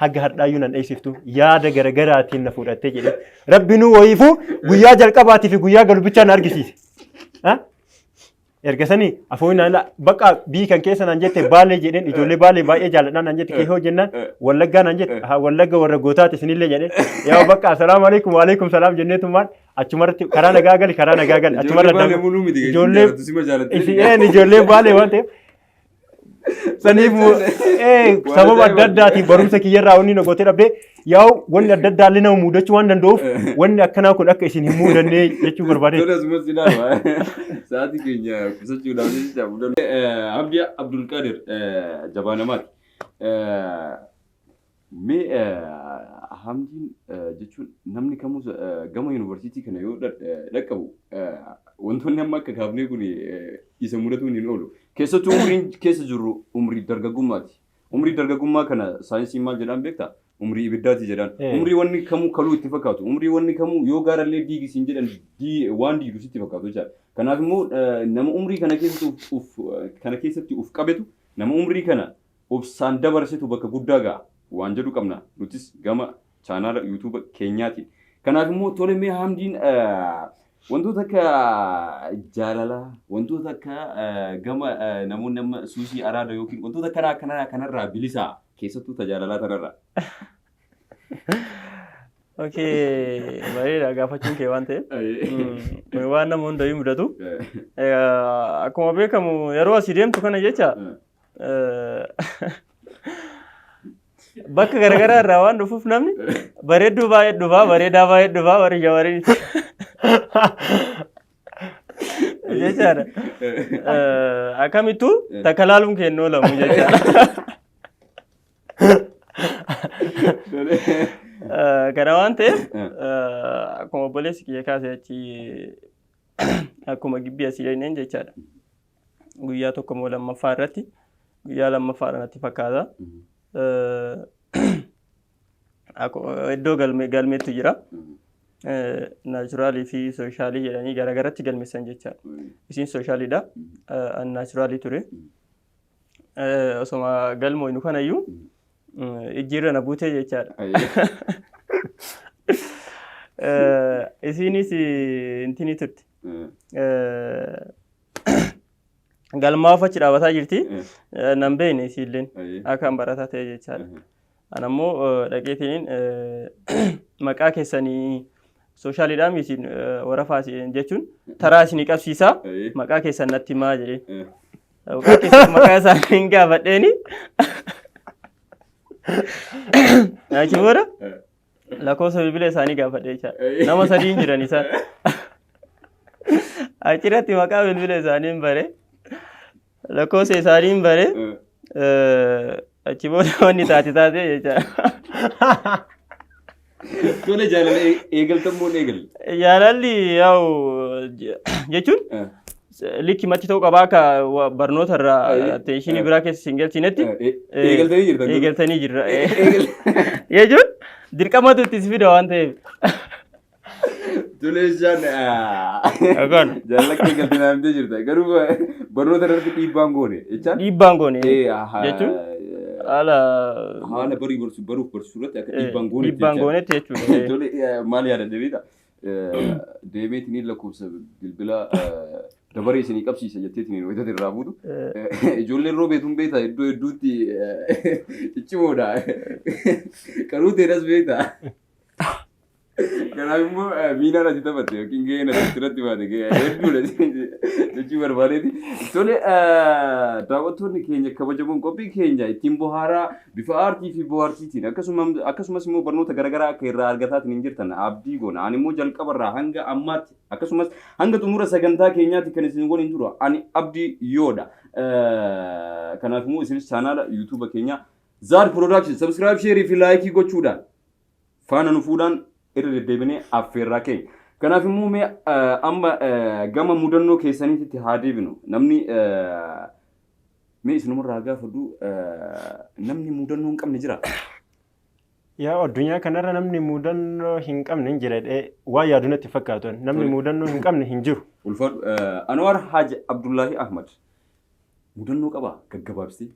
haga hardhaayyuu nan dheessiftu yaada garagaraatiin na fudhattee jedhe rabbinuu wayiifuu guyyaa jalqabaatii fi guyyaa galubichaa na argisiise. Erga sanii afoonaan bakka bii kan keessa naan jette baalee jedheen ijoollee baalee baay'ee jaalladhaan naan jette kee hoo jennaan wallaggaa naan jette wallagga warra gootaati isinillee jedhee yaa bakka assalaamu alaikum wa alaikum salaam jenneetumaan achumarratti karaa nagaa gali achumarra ijoollee baalee waan ta'eef saniif sababa adda addaatiin barumsa kiyyarraa wanni na gootee dhabdee yaa'u wanni adda addaa illee nama muudachuu waan danda'uuf wanni akkanaa kun akka isin hin muudannee jechuu barbaade. Sa'aatii keenya qusachuudhaaf jecha Abdii Abdulqaadir Jabaanamaati. Mee Hamdiin jechuun namni kamuu gama yuunivarsiitii kana yoo dhaqqabu wantoonni amma akka kaafnee kun isa mudatuun hin oolu. Keessattuu umriin keessa jirru umrii dargaggummaati. Umrii dargaggummaa kana saayinsii maal jedhaan beektaa? Umrii ibiddaati jedhaan. Umrii wanni kamuu kaluu itti fakkaatu. Umrii wanni kamuu yoo gaarallee diigisiin jedhan waan diigu sitti fakkaatu jechaadha. Kanaaf immoo nama umrii kana keessatti uf qabetu nama umrii kana obsaan dabarsitu bakka guddaa ga'a waan jedhu qabna. Nutis gama chaanaala YouTube keenyaati. Kanaaf immoo tole mee Hamdiin wantoota akka jaalalaa, wantoota akka gama namoonni nama suusii araada yookiin wantoota kanarraa bilisaa keessattuu tajaalalaa kanarraa. Okay, bareeda gaafachuun kee waan ta'eef waan nama hundayyuu mudatu. Akkuma beekamu yeroo asii deemtu kana jecha bakka garaagaraa irraa waan dhufuuf namni bareedduu baay'ee dhufaa, bareedaa baay'ee dhufaa, warri jawariin jechaadha. Akkamittuu takka laaluun kennuu lamu jechaadha. Kana waan ta'eef akkuma obboleessi kiyya kaasee achi akkuma gibbii asii deemneen jechaadha. Guyyaa tokko moo lammaffaa irratti guyyaa lammaffaa irratti fakkaata. Iddoo galmeetu jira. Naachuraalii fi sooshaalii jedhanii garaagaratti galmeessan jechaadha. Isiin sooshaaliidha. Naachuraalii ture. Osoma galmoo inni kanayyuu ijjiirra na buutee jechaadha. Isiinis intini turte. Galmaaf achi dhaabataa jirti. Nan beekne isiilleen akkaan barataa ta'e jechaadha. Anammoo dhaqeetiin maqaa keessanii sooshaaliidhaan isin warafaa jechuun taraa isinii qabsiisaa maqaa keessan natti himaa jedhee. Maqaa isaanii gaafadheeni. Achi booda lakkoofsa bilbila isaanii gaafadhee jechaadha. Nama sadii jiran isaan. Achirratti maqaa bilbila isaanii hin bare. Lakkoofsa isaanii hin bare. Achi booda wanni taate jechaadha. Tole jaalala eegaltammoo eegal. Jaalalli yaa'u jechuun likki matti ta'uu qabaa akka barnoota irraa attentionii biraa keessa hin galchinetti eegaltanii jirra. Jechuun dirqamatu itti si fida waan ta'eef. Tole jaalala eegaltanii naamtee jirta. Garuu barnoota irratti dhiibbaan goone jechaan. Dhiibbaan goone jechuun haala baruuf barsiisuu irratti akka dhiibbaan goonetti jechuudha. Tole maal yaadadde beektaa? Deemeetiin lakkoofsa bilbila dabaree isinii qabsiisa jetteetiin wayitatti irraa buutu. Ijoolleen roobeetuun beektaa iddoo hedduutti ciccimoodha. Qaruu ta'edhas beektaa. Kanaaf immoo miinaan ati taphatte yookiin gaheen ati irratti baate hedduudha jechuu barbaadeeti. Tole daawwattoonni keenya kabajamoon qophii keenya ittiin bohaaraa bifa aartii fi bohaartiitiin akkasumas immoo barnoota garaagaraa akka irraa argataatiin hin jirtan abdii goona. Ani immoo jalqabarraa hanga ammaatti akkasumas hanga xumura sagantaa keenyaatti kan isin waliin turu ani abdii yoodha. Kanaaf immoo isinis chaanaala yuutuuba keenya Zaad Production subscribe share fi laayikii gochuudhaan faana nufuudhaan irra deddeebinee affeerraa keenya. Kanaaf immoo mee amma gama mudannoo keessaniitti haa deebinu. Namni mee isinumarraa gaafadhu namni mudannoo hin qabne jira? Yaa addunyaa kanarra namni mudannoo hin qabne hin jira waa yaadu natti fakkaatu. Namni mudannoo hin qabne hin jiru. Ulfaadhu Anwar Haji Abdullahi Ahmad mudannoo qabaa gaggabaabsee?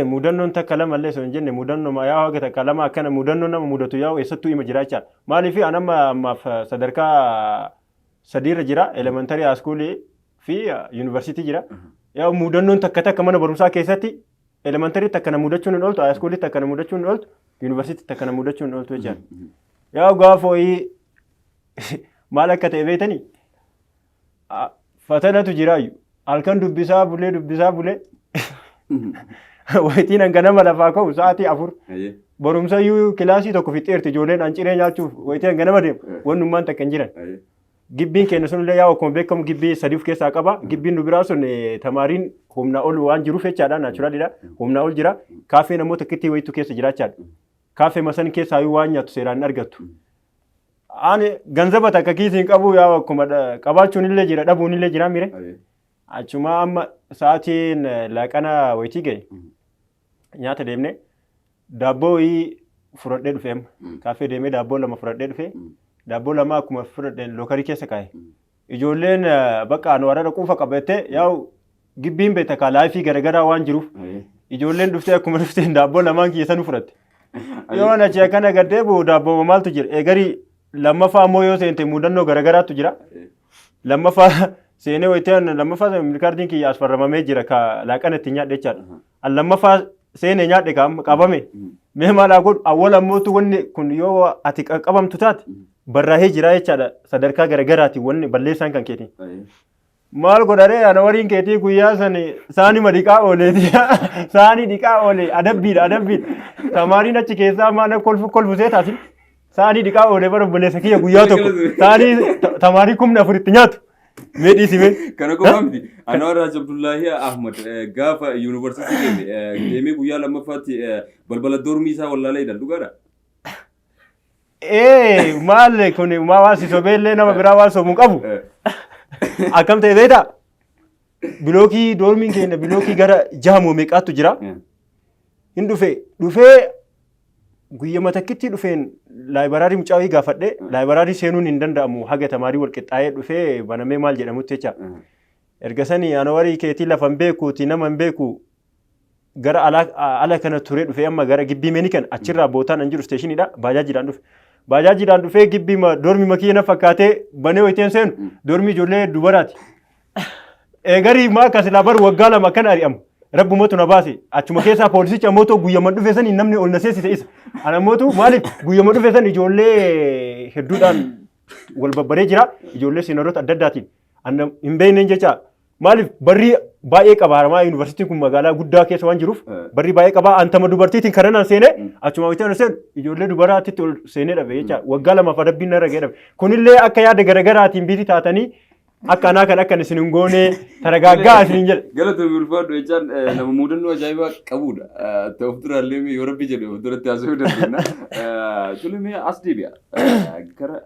Mudannoon takka lama illee osoo hin jenne mudannoo yaa haga takka lama akkana mudannoo nama mudatu yaa'u eessattuu hima jiraachaa. Maaliif anamma ammaaf sadarkaa sadiirra jira elementarii haaskuulii fi yuunivarsiitii jira. Yaa mudannoon takka mana barumsaa keessatti elementarii takka na mudachuun hin ooltu, haaskuulii takka na mudachuun hin ooltu, yuunivarsiitii takka na mudachuun hin ooltu jechaadha. Yaa gaafa wayii maal akka ta'e beektanii fatanatu jiraayu halkan dubbisaa bulee wayitiin hanganama lafaa ka'u sa'aatii 4 barumsayyuu kilaasii tokko fixeerti ijoolleen anciree nyaachuuf wayitiin hanganama deemu wannummaan takka hin jiran. Gibbiin keenya sunillee yaa akkuma beekamu gibbii sadii of keessaa qaba. Gibbiin nu biraa sun tamaariin humna ol waan jiruuf jechaadha naachuraaliidha. Humna ol jira. Kaaffee namoota kittii wayituu keessa jiraachaadha. Kaaffee masan keessaa waan nyaatu seeraan argattu. Ani ganzaba takka kiisiin qabu yaa akkuma qabaachuun illee jira dhabuun illee jira mire. Achuma amma sa'aatiin laaqana wayitii ga'e. nyaata deemne daabboo fudhadhee dhufeem kaaffee deemee daabboo lama fudhadhee dhufee daabboo lama akkuma fudhadheen lookarii keessa kaa'e ijoolleen bakka anwaara dhaquufa qabattee yaa'u gibbiin beekta kaa laayifii garagaraa waan jiruuf ijoolleen dhuftee akkuma dhufteen daabboo lamaan kiyyasanii fudhatte yoo achi akkana gaddeebu daabboo maaltu jira eegarii lammaffaa ammoo yoo seente mudannoo garagaraatu jira lammaffaa seenee wayteen lammaffaa milkaardiin kiyya asfarramamee jira ka laaqana itti nyaadhe jechaadha an lammaffaa seenee nyaadhe qabame mee maalaa godhu awwal ammootu wanni kun yoo ati qabamtu taate barraahee jira jechaadha sadarkaa garagaraati wanni balleessaan kan keetii maal godharee ana wariin keetii guyyaa sani saani madiqaa ooleeti saani dhiqaa oole adabbiidha tamaariin achi keessaa maana kolfusee taasin saani dhiqaa oole bara obboleessa kiyya guyyaa tokko saani tamaarii 14 nyaatu meedhiisime kana qofa miti Anwar Haji Abdullahi Ahmad gaafa yuunivarsiitii deemee guyyaa lammaffaatti balbala doormii isaa wallaaleedhaan dhugaadha. Maal kun maa waan si sobeellee nama biraa waan soomuu qabu akkam ta'e beektaa bilookii doormiin keenya bilookii gara 6 meeqaatu jira hin dhufee guyyama takkitti dhufeen laayibaraarii mucaawii gaafadhe laayibaraarii seenuun hin danda'amu haga tamaarii wal qixxaayee dhufee banamee maal jedhamutti jecha erga sanii Anwarii keetii lafa hin beekuuti nama hin beeku gara ala kana turee dhufee amma gara gibbii meenii kan achirraa bootaan an jiru isteeshiniidha baajaajiidhaan dhufee gibbii doormii makiina fakkaatee banee wayteen seenu doormii ijoollee dubaraati eegarii maa kasilaa bar waggaa lama kan ari'amu rabbumatu na baase achuma keessaa poolisicha ammoo guyyama dhufe sanii namni ol na seessise isa ana ammoo maaliif guyyama dhufe sanii ijoollee hedduudhaan wal babbaree jira ijoollee seenaroota adda addaatiin anna hin beekneen jecha maaliif barrii baay'ee qaba Haramaa yuunivarsiitiin kun magaalaa guddaa keessa waan jiruuf barrii baay'ee qaba antama dubartiitiin karanaan seenee achuma waytaan seenu ijoollee dubaraatitti ol seenee dhabe jecha waggaa lamaaf adabbiin narra ga'ee dhabe kunillee akka yaada garagaraatiin biiti taatanii akka anaa kan akka isin hin goone taragaaggaa isin jedhe. Galatoomii ulfaadhu jechaan nama mudannoo ajaa'ibaa qabudha. Ta'uuf duraallee yoo rabbi jedhe of duratti haasa'uu dandeenya. Tulimee as deebi'a. Gara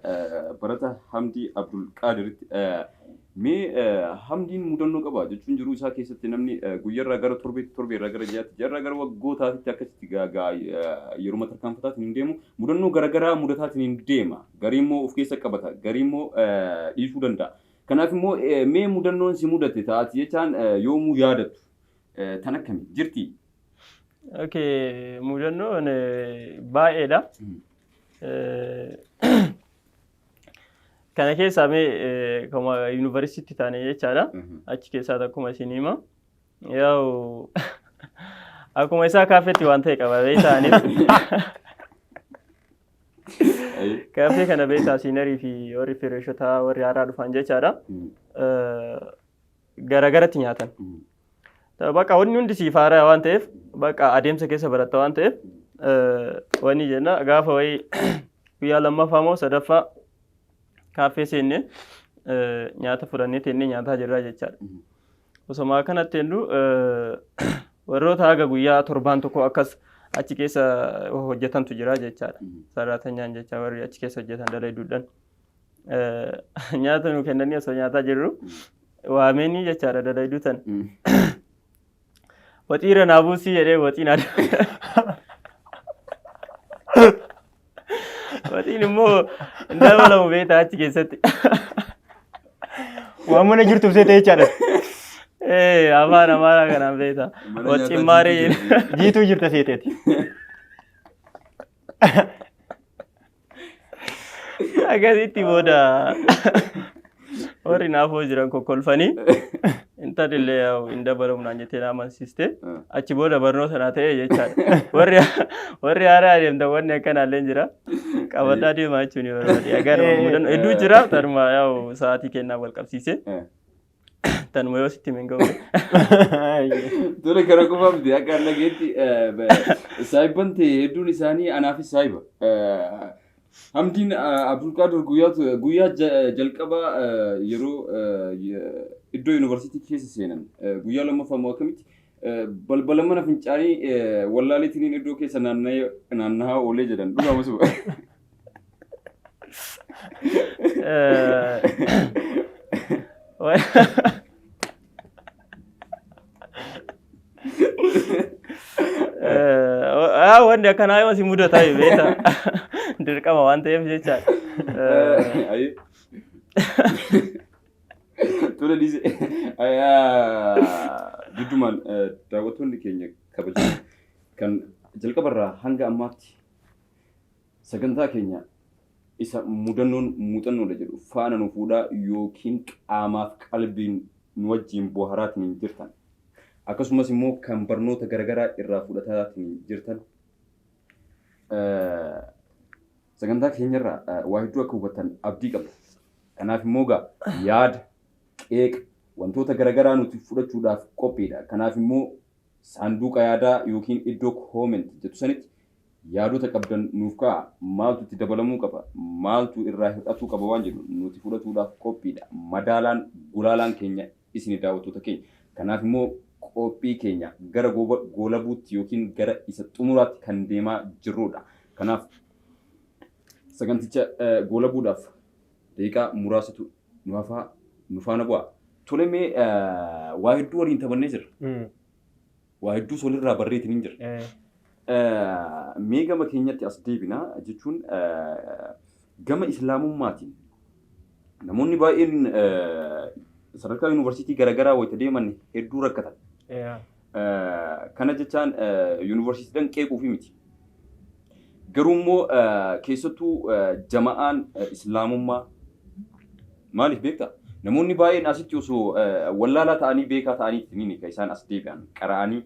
barata Hamdii Abdul Qaadiritti. Mee Hamdiin mudannoo qaba jechuun jiruu isaa keessatti namni guyyarraa gara torbeerraa gara ji'aatti ji'arraa gara waggootaatti akkasitti yeroo tarkaanfataatiin hin deemu mudannoo garagaraa mudataatiin hin deema. Garii immoo of keessa qabata. Garii immoo dhiisuu danda'a. Kanaaf immoo mee mudannoon si mudate taati jechaan yoomuu yaadattu tan akkami jirti? Okay, mudannoon baay'eedha. Kana keessaa mee kama yuunivarsiitii taane jechaadha. Achi keessaa akkuma isin hima. Yaa'u akkuma isaa kaafetti waan ta'e qaba beektaaniif. Kaafee kana beektaa siinerii fi warri fireeshotaa warri haaraa dhufan jechaadha. Garagaratti nyaatan. Bakka wanni hundi siif haaraa waan ta'eef bakka adeemsa keessa baratta waan ta'eef wanni jenna gaafa wayii guyyaa lammaffaa moo sadaffaa kaafee seenne nyaata fudhannee teennee nyaataa jirra jechaadha. Osoma kanatti hendu warroota haga guyyaa torbaan tokko akkas achi keessa hojjetantu jira jechaadha. Sarratanyaan jecha warri achi keessa hojjetan dalaguudhaan nyaata nu kennanii osoo nyaataa jirru waameenii jechaadha dalaguutan. Waxiira naabuusii jedhee waxiin waxiin immoo nama lama beektaa achi keessatti. Waan mana jirtuuf seete jechaadha. Afaan amaaraa kanaan beektaa. Waxiin maaree jiituu jirta seeteeti. Akkasitti booda warri naafoo jiran kokkolfanii intalillee yaa'u hin dabalamnaan jettee na amansiiste achi booda barnoota naa ta'e jechaadha. Warri haaraa adeemtan wanni akkanaallee jira. Qabadhaa deemaa jechuun yoo barbaade agarra mudannoo hedduu jira tanuma yaa'u sa'aatii kennaa wal qabsiise. Tanuma yoo sitti min ga'u. Tole kana qofa miti akka allageetti saayiban ta'e hedduun isaanii anaafis saayiba. Hamdiin Abdul Qadir guyyaa jalqabaa yeroo iddoo yuunivarsiitii keessa seenan guyyaa lammaffaa immoo akkamitti balbala mana fincaanii wallaaleetiin iddoo keessa naanna'aa oolee jedhan dhugaa musu. akkanaa yoo si mudata beeta dirqama waan ta'eef jecha tole dhiise giddumaan daawwattoonni keenya kabajamoo kan jalqabarraa hanga ammaatti sagantaa keenya isa muuxannoodha jedhu faana nu fuudhaa yookiin qaamaaf qalbiin nu wajjin bohaaraatiin jirtan akkasumas immoo kan barnoota garagaraa irraa fudhataatiin jirtan sagantaa keenyarraa waa hedduu akka hubatan abdii qabna. Kanaaf immoo yaada qeeqa wantoota garagaraa nuti fudhachuudhaaf qophiidha. Kanaaf immoo saanduqa yaadaa yookiin iddoo kooment jettu sanitti yaadota qabdan nuuf ka'a. Maaltu itti dabalamuu qaba? Maaltu irraa hir'atuu qaba waan jedhu nuti fudhatuudhaaf qophiidha. Madaalaan gulaalaan keenya isin daawwattoota keenya. Kanaaf immoo qophii keenya gara goolabuutti yookiin gara isa xumuraatti kan deemaa jirrudha. Kanaaf saganticha goolabuudhaaf daqiiqaa muraasatu nu faana bu'a. Tole mee waa hedduu waliin taphannee jirra. Waa hedduu solirraa barreetiin hin jirra. Mee gama keenyatti as deebinaa jechuun gama islaamummaatiin namoonni baay'een sadarkaa yuunivarsiitii garagaraa wayita deeman hedduu rakkatan. Kana jechaan yuunivarsiitiidhaan qeequufi miti. Garuu immoo keessattuu jama'aan islaamummaa maaliif beektaa? Namoonni baay'een asitti osoo wallaalaa ta'anii beekaa ta'aniitiin kan isaan as deebi'an qara'anii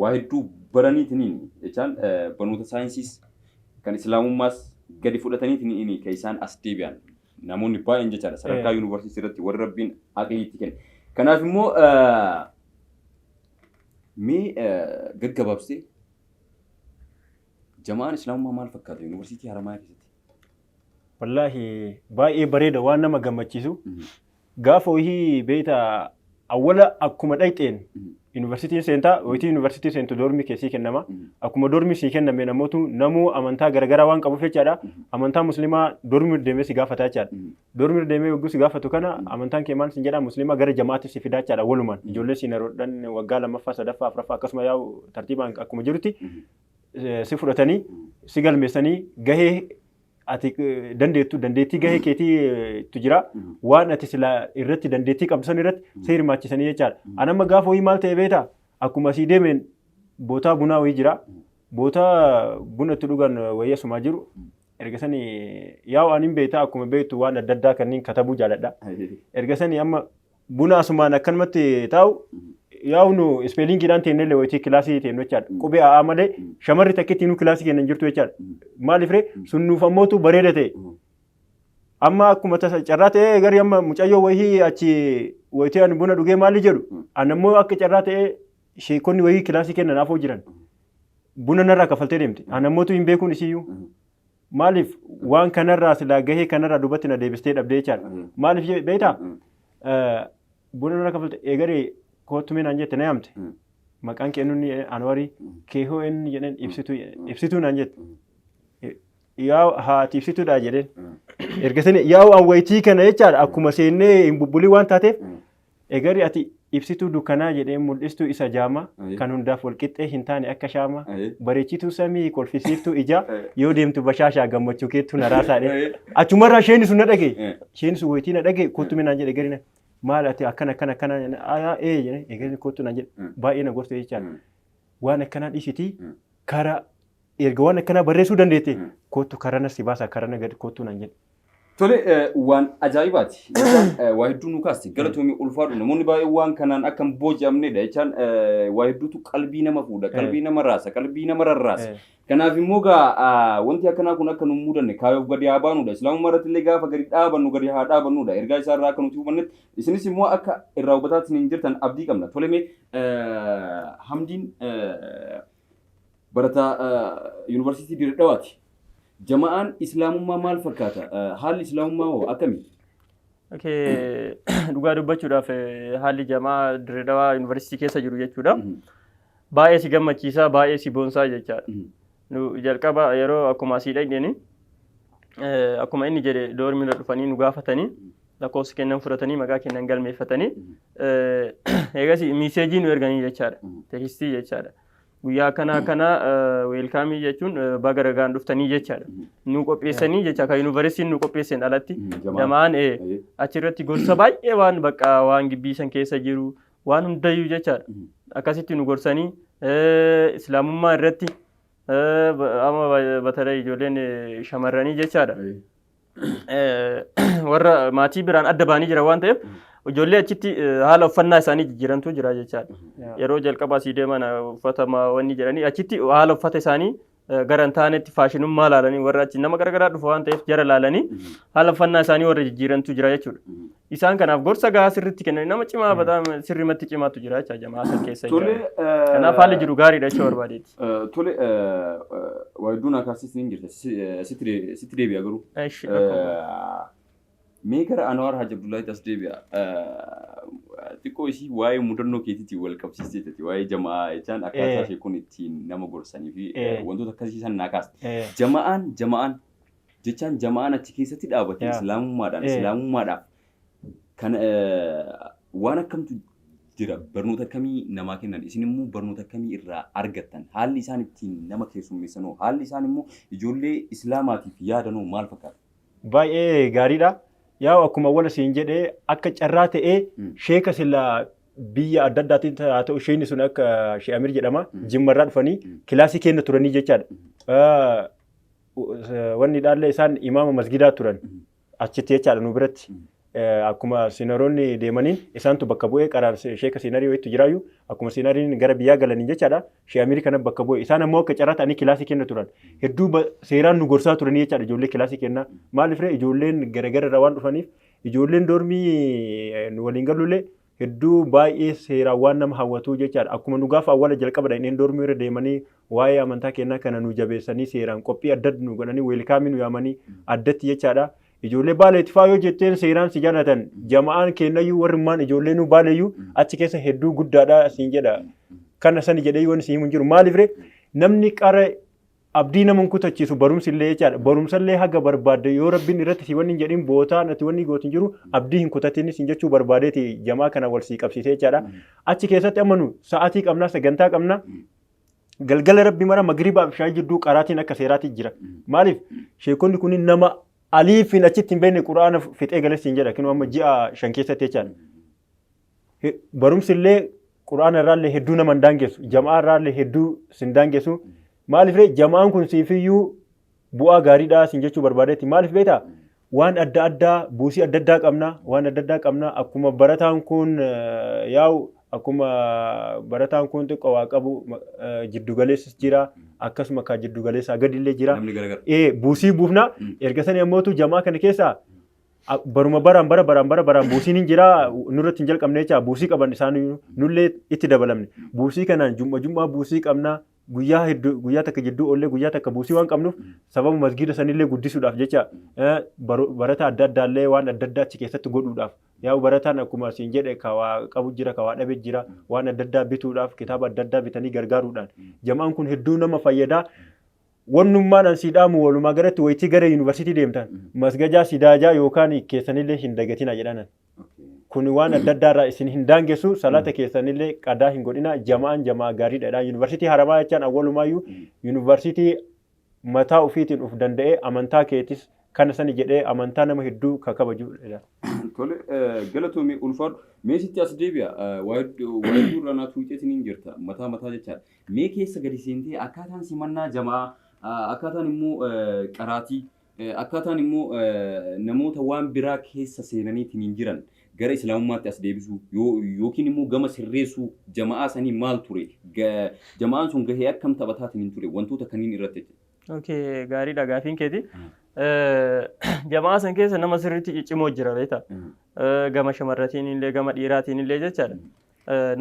waa hedduu baraniitiin jechaan barnoota saayinsiis kan islaamummaas gadi fudhataniitiin kan isaan as deebi'an namoonni baay'een jechaadha sadarkaa yuunivarsiitii irratti warri rabbiin aqliitti kenne. Kanaaf immoo mee gaggabaabsee jama'aan islaamummaa maal fakkaata yuunivarsiitii Haramayaa keessatti? Wallaahi baay'ee bareeda waan nama gammachiisu. Gaafa wayii beeta awwala akkuma dhayxeen yuunivarsiitiin seentaa wayitii yuunivarsiitii seentu doormii keessii kennama. Akkuma doormii sii kenname namuu amantaa garagaraa waan qabuuf jechaadha. Amantaa musliimaa doormii deemee si gaafata jechaadha. Doormii deemee yogguu si gaafatu kana amantaan kee maal sin jedhaa musliimaa gara jamaatiif si fidaa jechaadha walumaan. Ijoollee siin yeroodhaan waggaa lammaffaa sadaffaa afuraffaa akkasuma yaa'u tartiibaan akkuma jirutti si fudhatanii si galmeessanii gahee ati dandeettii gahee keetii tu jira waan ati sila irratti dandeettii qabdu san irratti si hirmaachisanii jechaadha. Anamma gaafa wayii maal ta'e beeta akkuma sii deemeen bootaa bunaa wayii jira. Bootaa buna itti dhugan wayii asumaa jiru. Erga sanii yaa'u anin beeta akkuma beektu waan adda addaa kanneen katabuu jaaladha. Erga sanii amma buna asumaan akkanumatti taa'u yaa'u nu ispeelingiidhaan teennellee wayitii kilaasii teennu jechaadha. Qubee a'aa malee shamarri takkitti nu kilaasii kennan jirtu jechaadha. Maaliif ree sunnuuf ammootu bareeda ta'e. Amma akkuma carraa ta'ee gari amma mucayyoo wayii achi wayitii ani buna dhugee maali jedhu anammoo akka carraa ta'ee sheekonni wayii kilaasii kennan afoo jiran. Buna narraa kafaltee deemte. Anammootu hin beekuun isiyyuu. Maaliif waan kanarraa silaa gahee kanarraa duubatti na deebistee dhabdee jechaadha. Maaliif beektaa buna narraa kafaltee eegaree kootumee naan jette na yaamte. Maqaan kee nunni Anwarii keehoo inni jedhan ibsituu naan jette. Yaa'u haati ibsituudha jedheen. Erga sani yaa'u awwayitii kana jechaadha akkuma seennee hin bubbulii waan taateef eegaree ati ibsituu dukkanaa jedheen mul'istuu isa jaamaa kan hundaaf walqixxee hin taane akka shaamaa bareechituu samii kolfisiiftuu ijaa yoo deemtu bashaashaa gammachuu keettu na raasaadhe. Achumarraa isheen sun na dhagee. Isheen sun wayitii na dhagee kootumee naan jedhe garina. Maal ati akkana jedhee eegalee kootu naan jedhe baay'ee na gorte jechaadha. Waan akkanaa dhiisitii karaa erga waan akkanaa barreessuu dandeette kootu karana si baasa karana gadi kootu naan jedhe. Tole waan ajaa'ibaati. Waa hedduu nu kaasti galatoomii ulfaadhu namoonni baay'ee waan kanaan akka hin booji'amnedha jechaan waa hedduutu qalbii nama fuudha qalbii nama raasa qalbii nama rarraasa. Kanaaf immoo wanti akkanaa kun akka nu mudanne kaayoof gadi haa baanudha. Islaamummaa irratti illee gaafa gadi dhaabannu gadi haa dhaabannudha. Ergaa isaa irraa akka nuti hubannetti isinis immoo akka irraa hubataatiin hin jirtan abdii qabna. Tole mee Hamdiin barataa yuunivarsiitii Dirree Dhawaati. Jama'aan islaamummaa maal fakkaata? Haalli islaamummaa hoo akkamii? Dhugaa dubbachuudhaaf haalli jamaa Dirree Dhawaa yuunivarsiitii keessa jiru jechuudha. Baay'ee si gammachiisa baay'ee si boonsaa jechaadha. Nu jalqaba yeroo akkuma asii dhaqneen akkuma inni jedhe doormiirra dhufanii nu gaafatanii lakkoofsa kennan fudhatanii maqaa kennan galmeeffatanii eegas miiseejii nu erganii jechaadha. Teekistii jechaadha. guyyaa kana weelkaamii jechuun baga ragaan dhuftanii jechaadha. Nu qopheessanii jecha kan yuunivarsiitiin nu qopheessan alatti jamaan achirratti gorsa baay'ee waan bakka waan gibbii san keessa jiru waan hundayyuu jechaadha. Akkasitti nu gorsanii islaamummaa irratti amma batalee ijoolleen shamarranii jechaadha. Warra maatii biraan adda baanii jira waan ta'eef ijoollee achitti haala uffannaa isaanii jijjiirantu jira jechaadha. Yeroo jalqabaa sii deeman uffata wanni jedhanii achitti haala uffata isaanii gara hin taanetti faashinummaa laalanii warra achi nama garagaraa dhufa waan ta'eef jara laalanii haala uffannaa isaanii warra jijjiirantu jira jechuudha. Isaan kanaaf gorsa gahaa sirriitti kennan nama cimaa badaam sirrimatti cimaatu jira jecha jamaa san keessa jira. Kanaaf haalli jiru gaariidha jecha barbaadeeti. Tole waayidduun akaasiis ni jirta sitti deebi'a garuu. Mee gara Anwaar Haji Abdullaahi as deebi'a. Xiqqoo ishii waa'ee mudannoo keetiitiin wal qabsiisteeti waa'ee jamaa jechaan akkaataa ishee kun ittiin nama gorsanii fi wantoota akkasii san naa kaasti. Jama'aan jechaan jama'aan achi keessatti dhaabatee islaamummaadhaaf kan waan akkamtu jira barnoota akkamii namaa kennan isin immoo barnoota akkamii irraa argattan haalli isaan ittiin nama keessummeessanoo haalli isaan immoo ijoollee islaamaatiif yaadanoo maal fakkaata? Baay'ee gaariidha. Yaa akkuma wala siin jedhee akka carraa ta'ee sheeka sila biyya adda addaatiin haa ta'u isheen sun akka Shee Amir jedhama jimmarraa dhufanii kilaasii kenna turanii jechaadha. Wanni dhaallee isaan imaama masgidaa turan achitti jechaadha nu biratti. Akkuma siinaroonni deemaniin isaantu bakka bu'ee qaraan sheeka siinarii wayiitu jiraayyuu akkuma siinariin gara biyyaa galanii jechaadha. Shee Amir kana bakka bu'ee isaan ammoo akka carraa ta'anii kilaasii kenna turan. Hedduu seeraan nu gorsaa turanii jechaadha ijoollee kilaasii kennaa. Maaliif ree ijoolleen garagara waan dhufaniif ijoolleen doormii nu waliin galullee hedduu baay'ee seeraan waan nama hawwatu jechaadha. Akkuma nu gaafa awwaala jalqabadha inneen doormii irra deemanii waa'ee amantaa kennaa kana nu jabeessanii seeraan qophii adda nu godhanii weelkaamii nu yaamanii addatti jechaadha. Ijoollee baaleetti faayoo jetteen seeraan si jaallatan jama'aan kennayyuu warri maan ijoollee nu baaleeyyuu achi keessa hedduu guddaadha siin jedha. Kana sani jedhee waan siin hin jiru maaliif ree namni qara abdii nama kutachiisu barumsillee jechaadha. Barumsallee haga barbaadde yoo rabbiin irratti si wanni hin jedhin bootaan ati wanni gootin jiru abdii hin kutatin siin jechuu barbaadeeti jamaa kana wal sii qabsiisee jechaadha. Achi keessatti ammanu sa'aatii qabnaa sagantaa qabnaa. Galgala rabbi mara magribaaf shaayii jidduu qaraatiin akka seeraatti jira. Maaliif sheekonni kun nama aliifin achitti hin beekne quraana fixee galessi hin jedha kinoo amma ji'a 5 keessatti jechaadha. Barumsillee quraana irraallee hedduu nama hin daangessu jamaa irraallee hedduu sin daangessu. Maaliif jamaan kun siifiyyuu bu'aa gaariidhaa sin jechuu barbaadeetti maaliif beektaa waan adda addaa buusii adda addaa qabna waan adda addaa qabna akkuma barataan kun yaa'u akkuma barataan kun xiqqoo waa qabu jiddugaleessas jira akkasuma ka jiddugaleessaa gadillee jira buusii buufna erga sanii ammootu jamaa kana keessaa baruma baraan buusiin hin jira nurratti hin jalqabne jecha buusii qaban isaan nullee itti dabalamne buusii kanaan jummaa buusii qabna guyyaa takka jidduu ollee guyyaa takka buusii waan qabnuuf sababa masgiida sanillee guddisuudhaaf jecha barata adda addaallee waan adda addaa achi keessatti godhuudhaaf yaa'u barataan akkuma siin jedhe kawaa qabu jira kawaa dhabe jira waan adda addaa bituudhaaf kitaaba adda addaa bitanii gargaaruudhaan jamaan kun hedduu nama fayyadaa wannummaan siidhaamu walumaa galatti wayitii gara yuunivarsiitii deemtan masgajaa sidaajaa yookaan keessanillee hin dagatina jedhanan. Kun waan adda addaarraa isin hin daangessu salaata keessanillee qadaa hin godhina jamaa gaariidha. Yuunivarsiitii Haramaa jechaan awwalumaayyuu yuunivarsiitii mataa ofiitiin uf danda'ee amantaa keetis kana sani jedhee amantaa nama hedduu kakabajudha. Tole galatoomii ulfaadhu mee sitti as deebi'a waayiduu ranaa tuuteetiin hin jirta mataa jechaadha. Mee keessa gadi seentee akkaataan simannaa jamaa akkaataan immoo qaraatii akkaataan immoo namoota waan biraa keessa seenaniitiin hin jiran gara islaamummaatti as deebisuu yookiin immoo gama sirreessuu jamaa sanii maal ture jamaan sun gahee akkam taphataatiin hin ture wantoota kaniin irratti. Okay gaariidha gaafiin keeti. Jamaa san keessa nama sirriitti ciccimoo jira beektaa gama shamarratiin illee gama dhiiraatiin illee jechaadha.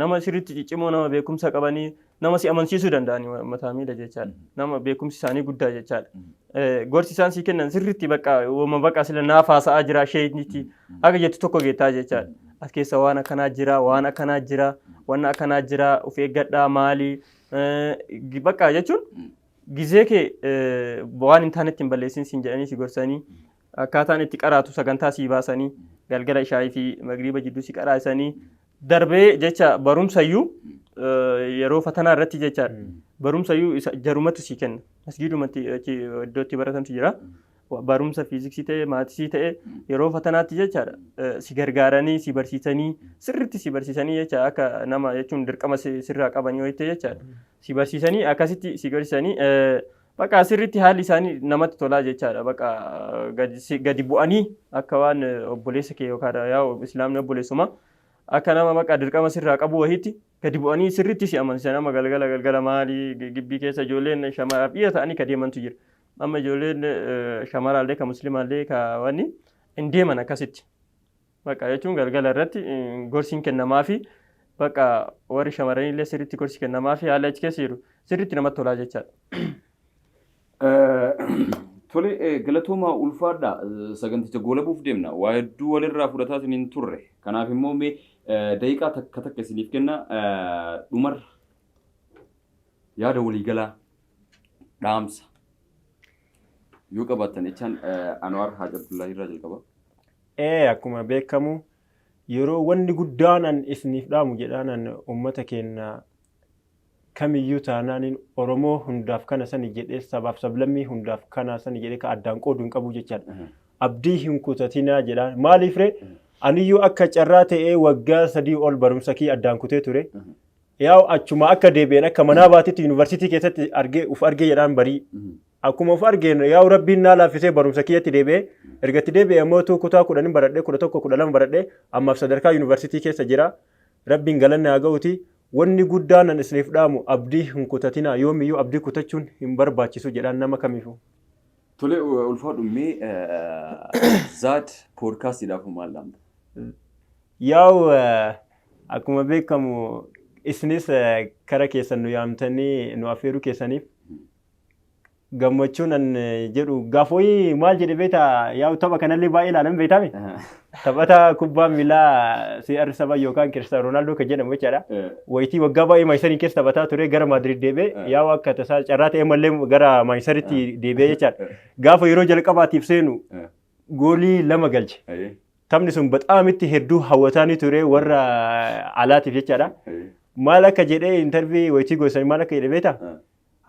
Nama sirriitti ciccimoo nama beekumsa qabanii nama si amansiisuu danda'anii mataa miidha jechaadha. Nama beekumsi isaanii guddaa jechaadha. Gorsi isaan sii kennan sirriitti bakka sila naaf haasa'aa jira sheeknitti akka jettu tokko geettaa jechaadha. As keessa waan akkanaa jira waan akkanaa jira of eeggadhaa maalii bakka jechuun gizee kee waan hin taanetti hin balleessin siin jedhanii si gorsanii akkaataan itti qaraatu sagantaa sii baasanii galgala ishaayii fi magriiba jidduu si qaraasanii darbee jecha barumsayyuu yeroo fatanaa irratti jechaadha. Barumsa iyyuu jarumatti si kenna. Masgiidumatti iddootti baratantu jira. Barumsa fiiziksii ta'e maatisii ta'e yeroo fatanaatti jechaadha si gargaaranii si barsiisanii sirriitti si barsiisanii jecha akka nama jechuun dirqama sirraa qaban yoo ta'e jechaadha. Si barsiisanii akkasitti si barsiisanii bakka sirriitti haalli isaanii namatti tolaa jechaadha. Bakka gadi bu'anii akka waan obboleessa kee yookaan yaa islaamni obboleessuma akka nama bakka dirqama sirraa qabu wahiitti gadi bu'anii sirriitti si amansiisan amma galgala maalii gibbii keessa ijoolleen shamaraaf dhiira ta'anii ka deemantu jira. Amma ijoolleen shamaraallee ka muslimaallee ka wanni hin deeman akkasitti. Bakka jechuun galgala irratti gorsiin kennamaafi bakka warri shamarranillee sirriitti gorsi kennamaafi haala achi keessa jiru sirriitti namatti tolaa jechaadha. Tole galatooma ulfaadha saganticha goolabuuf deemna waa hedduu walirraa fudhataa hin turre kanaaf immoo mee daqiiqaa takka isiniif kenna dhumarra yaada waliigalaa dhaamsa yoo qabaattan jechaan Anwaar Haaj Abdullaahi irraa jalqaba. Akkuma beekamu yeroo wanni guddaan isiniif dhaamu jedhaan uummata keenya kamiyyuu taanaan Oromoo hundaaf kana sani jedhee sabaaf sablammii hundaaf kana sani jedhee ka addaan qoodu hin qabu jechaadha. Abdii hin kutatinaa jedhaan maaliif ree aniyyuu akka carraa ta'ee waggaa 3 ol barumsa kii addaan kutee ture. Yaa achuma akka deebi'een akka manaa baatitti yuunivarsiitii keessatti argee jedhaan barii. Akkuma of argeen yaa rabbiin naa laaffisee barumsa kiyyatti deebi'ee ergatti deebi'ee immoo kutaa 10 baradhee 11 12 baradhee ammaaf sadarkaa yuunivarsiitii keessa jira. Rabbiin galanna haa ga'uuti. Wanni guddaan isiniif dhaamu abdii hin kutatinaa yoomiyyuu abdii kutachuun hin barbaachisu jedhaan nama kamiifuu. Tole ulfaadhu mee Zaad poodkaastiidhaaf maal dhaamta? Yaa'u akkuma beekamu isinis kara keessan nu yaamtanii nu affeeruu keessaniif gammachuun jedhu gaafooyi maal jedhe beeta yaa'u tapha kanallee baay'ee ilaalan beetame. Taphata kubbaa miilaa CR7 yookaan Cristiano Ronaldo kan jedhamu jechaadha. Wayitii waggaa baay'ee Maayisariin keessa taphataa ture gara Madrid deebi'ee yaa'u akka tasaa carraa ta'e mallee gara Maayisaritti deebi'ee jechaadha. Gaafa yeroo jalqabaatiif seenu goolii 2 galche. Taphni sun baxaamitti hedduu hawwataanii ture warra alaatiif jechaadha. Maal akka jedhee intarvii wayitii goosanii maal akka jedhe beeta?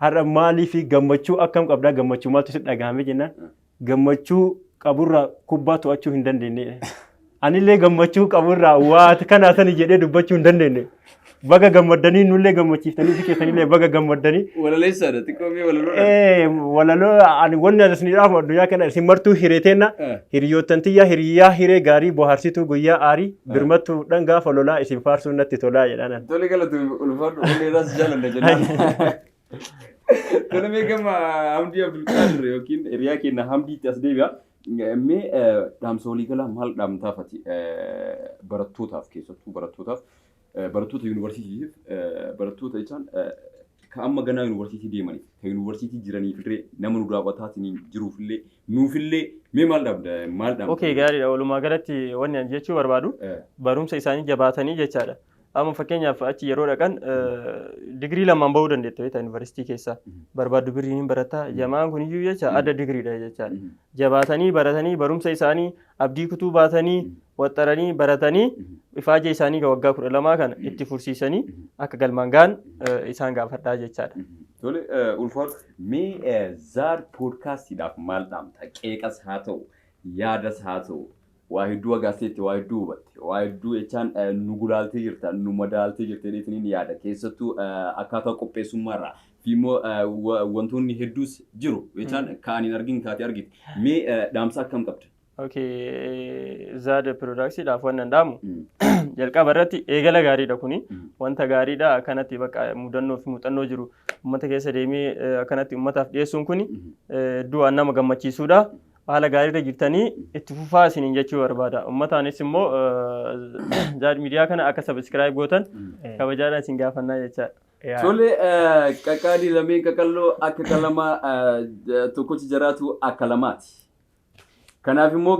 Har'a maaliif gammachuu akkam qabdaa gammachuu maaltu si dhagahame jennaan gammachuu qaburraa kubbaa to'achuu hin dandeenye. Anillee gammachuu qaburraa waa kanaa sani jedhee dubbachuu hin dandeenye. Baga gammaddanii nullee gammachiiftanii fi keessanillee baga gammaddanii. Walaleessaadha xiqqoo mee walaloo. Walaloo ani wanni asiniidhaaf addunyaa kana isin martuu hireeteenna hiriyoottan tiyyaa hiriyyaa hiree gaarii bohaarsituu guyyaa aarii birmattuu gaafa lolaa isin faarsuun natti tolaa jedhaan. Tole galatu ulfaadhu walleeraas jaalanna jennaan. Tole mee gama Hamdii Abdulqaadir yookiin hiriyaa keenya Hamdiitti as deebi'a. Mee dhaamsa waliigalaa maal dhaamtaafati barattootaaf keessattuu barattoota yuunivarsiitiif barattoota jechaan ka amma ganaa yuunivarsiitii deemaniif ka yuunivarsiitii jiraniifillee nama nu daawwataatiin jiruufillee nuufillee mee maal dhaamta? Okay gaariidha walumaa galatti wanni ani jechuu barbaadu barumsa isaanii jabaatanii jechaadha. Amma fakkeenyaaf achi yeroo dhaqan digirii lamaan bahuu dandeetta beektaa yuunivarsiitii keessaa barbaaddu birriin barataa jamaan kun iyyuu jecha adda digiriidha jechaadha. Jabaatanii baratanii barumsa isaanii abdii kutuu baatanii waxxaranii baratanii ifaaja isaanii waggaa 12 kana itti fursiisanii akka galmaan ga'an isaan gaafadhaa jechaadha. Tole ulfaadhu mee Zaad poodkaastiidhaaf maal dhaamta? Qeeqas haa ta'u yaadas haa ta'u waa hedduu agaaseetti waa hedduu hubatte waa hedduu jechaan nu gulaaltee jirta nu madaaltee jirte jedhanii ni yaada keessattuu akkaataa qopheessummaarraa fi immoo wantoonni hedduus jiru jechaan kaaniin argin kaatee argite mee dhaamsa akkam qabda? Okay Zaad Productiidhaaf wannan dhaamu jalqaba irratti eegala gaariidha kuni wanta gaariidha akkanatti bakka mudannoo fi muuxannoo jiru uummata keessa deemee akkanatti uummataaf dhiyeessuun kuni du'aan nama gammachiisuudha. Haala gaariirra jirtanii itti fufaa isiniin jechuu barbaada. Ummataanis immoo Zaad miidiyaa kana akka subscribe gootan kabajaadhaan isin gaafannaa jechaadha. Tole qaqqaalii lameen qaqalloo akka qalamaa tokkochi jiraatu akka lamaati. Kanaaf immoo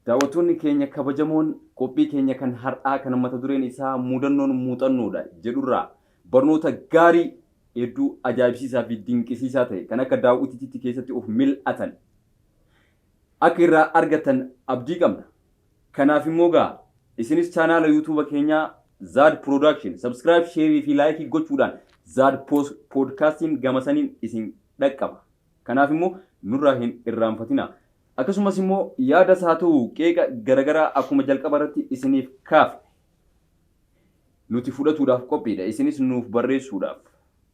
daawwattoonni keenya kabajamoon qophii keenya kan har'aa kan mata dureen isaa mudannoon muuxannoodha jedhurraa barnoota gaarii hedduu ajaa'ibsiisaa fi dinqisiisaa ta'e kan akka daawwitiitti keessatti of mil'atan akka irraa argatan abdii qabna. Kanaaf immoo isinis chaanaala yuutuuba keenyaa Zaad Production subscribe share fi like gochuudhaan Zaad Podcasting gamasaniin isin dhaqqaba. Kanaaf immoo nurraa hin irraanfatina. Akkasumas immoo yaadas haa ta'u qeeqa garagaraa akkuma jalqaba irratti isiniif kaafne nuti fudhatuudhaaf qophiidha. Isinis nuuf barreessuudhaaf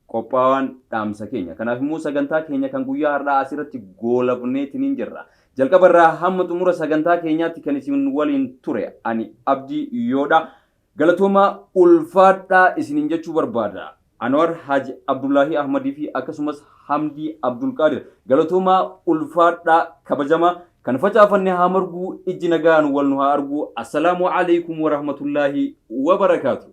qophaa'aan dhaamsa keenya. Kanaaf immoo sagantaa keenya kan guyyaa har'aa asirratti goolabneetiin jirra. Jalqaba irraa hamma xumura sagantaa keenyaatti kan isin waliin ture ani Abdii Yoodha. Galatoomaa ulfaadhaa isiniin jechuu barbaada. Anwar Haji Abdullahi Ahmadii fi akkasumas Hamdii Abdulqaadir. Galatoomaa ulfaadhaa kabajamaa kan facaafanne haa margu ijji nagaan wal nu haa argu. Assalaamu alaikum wa rahmatullahi wa barakaatuh.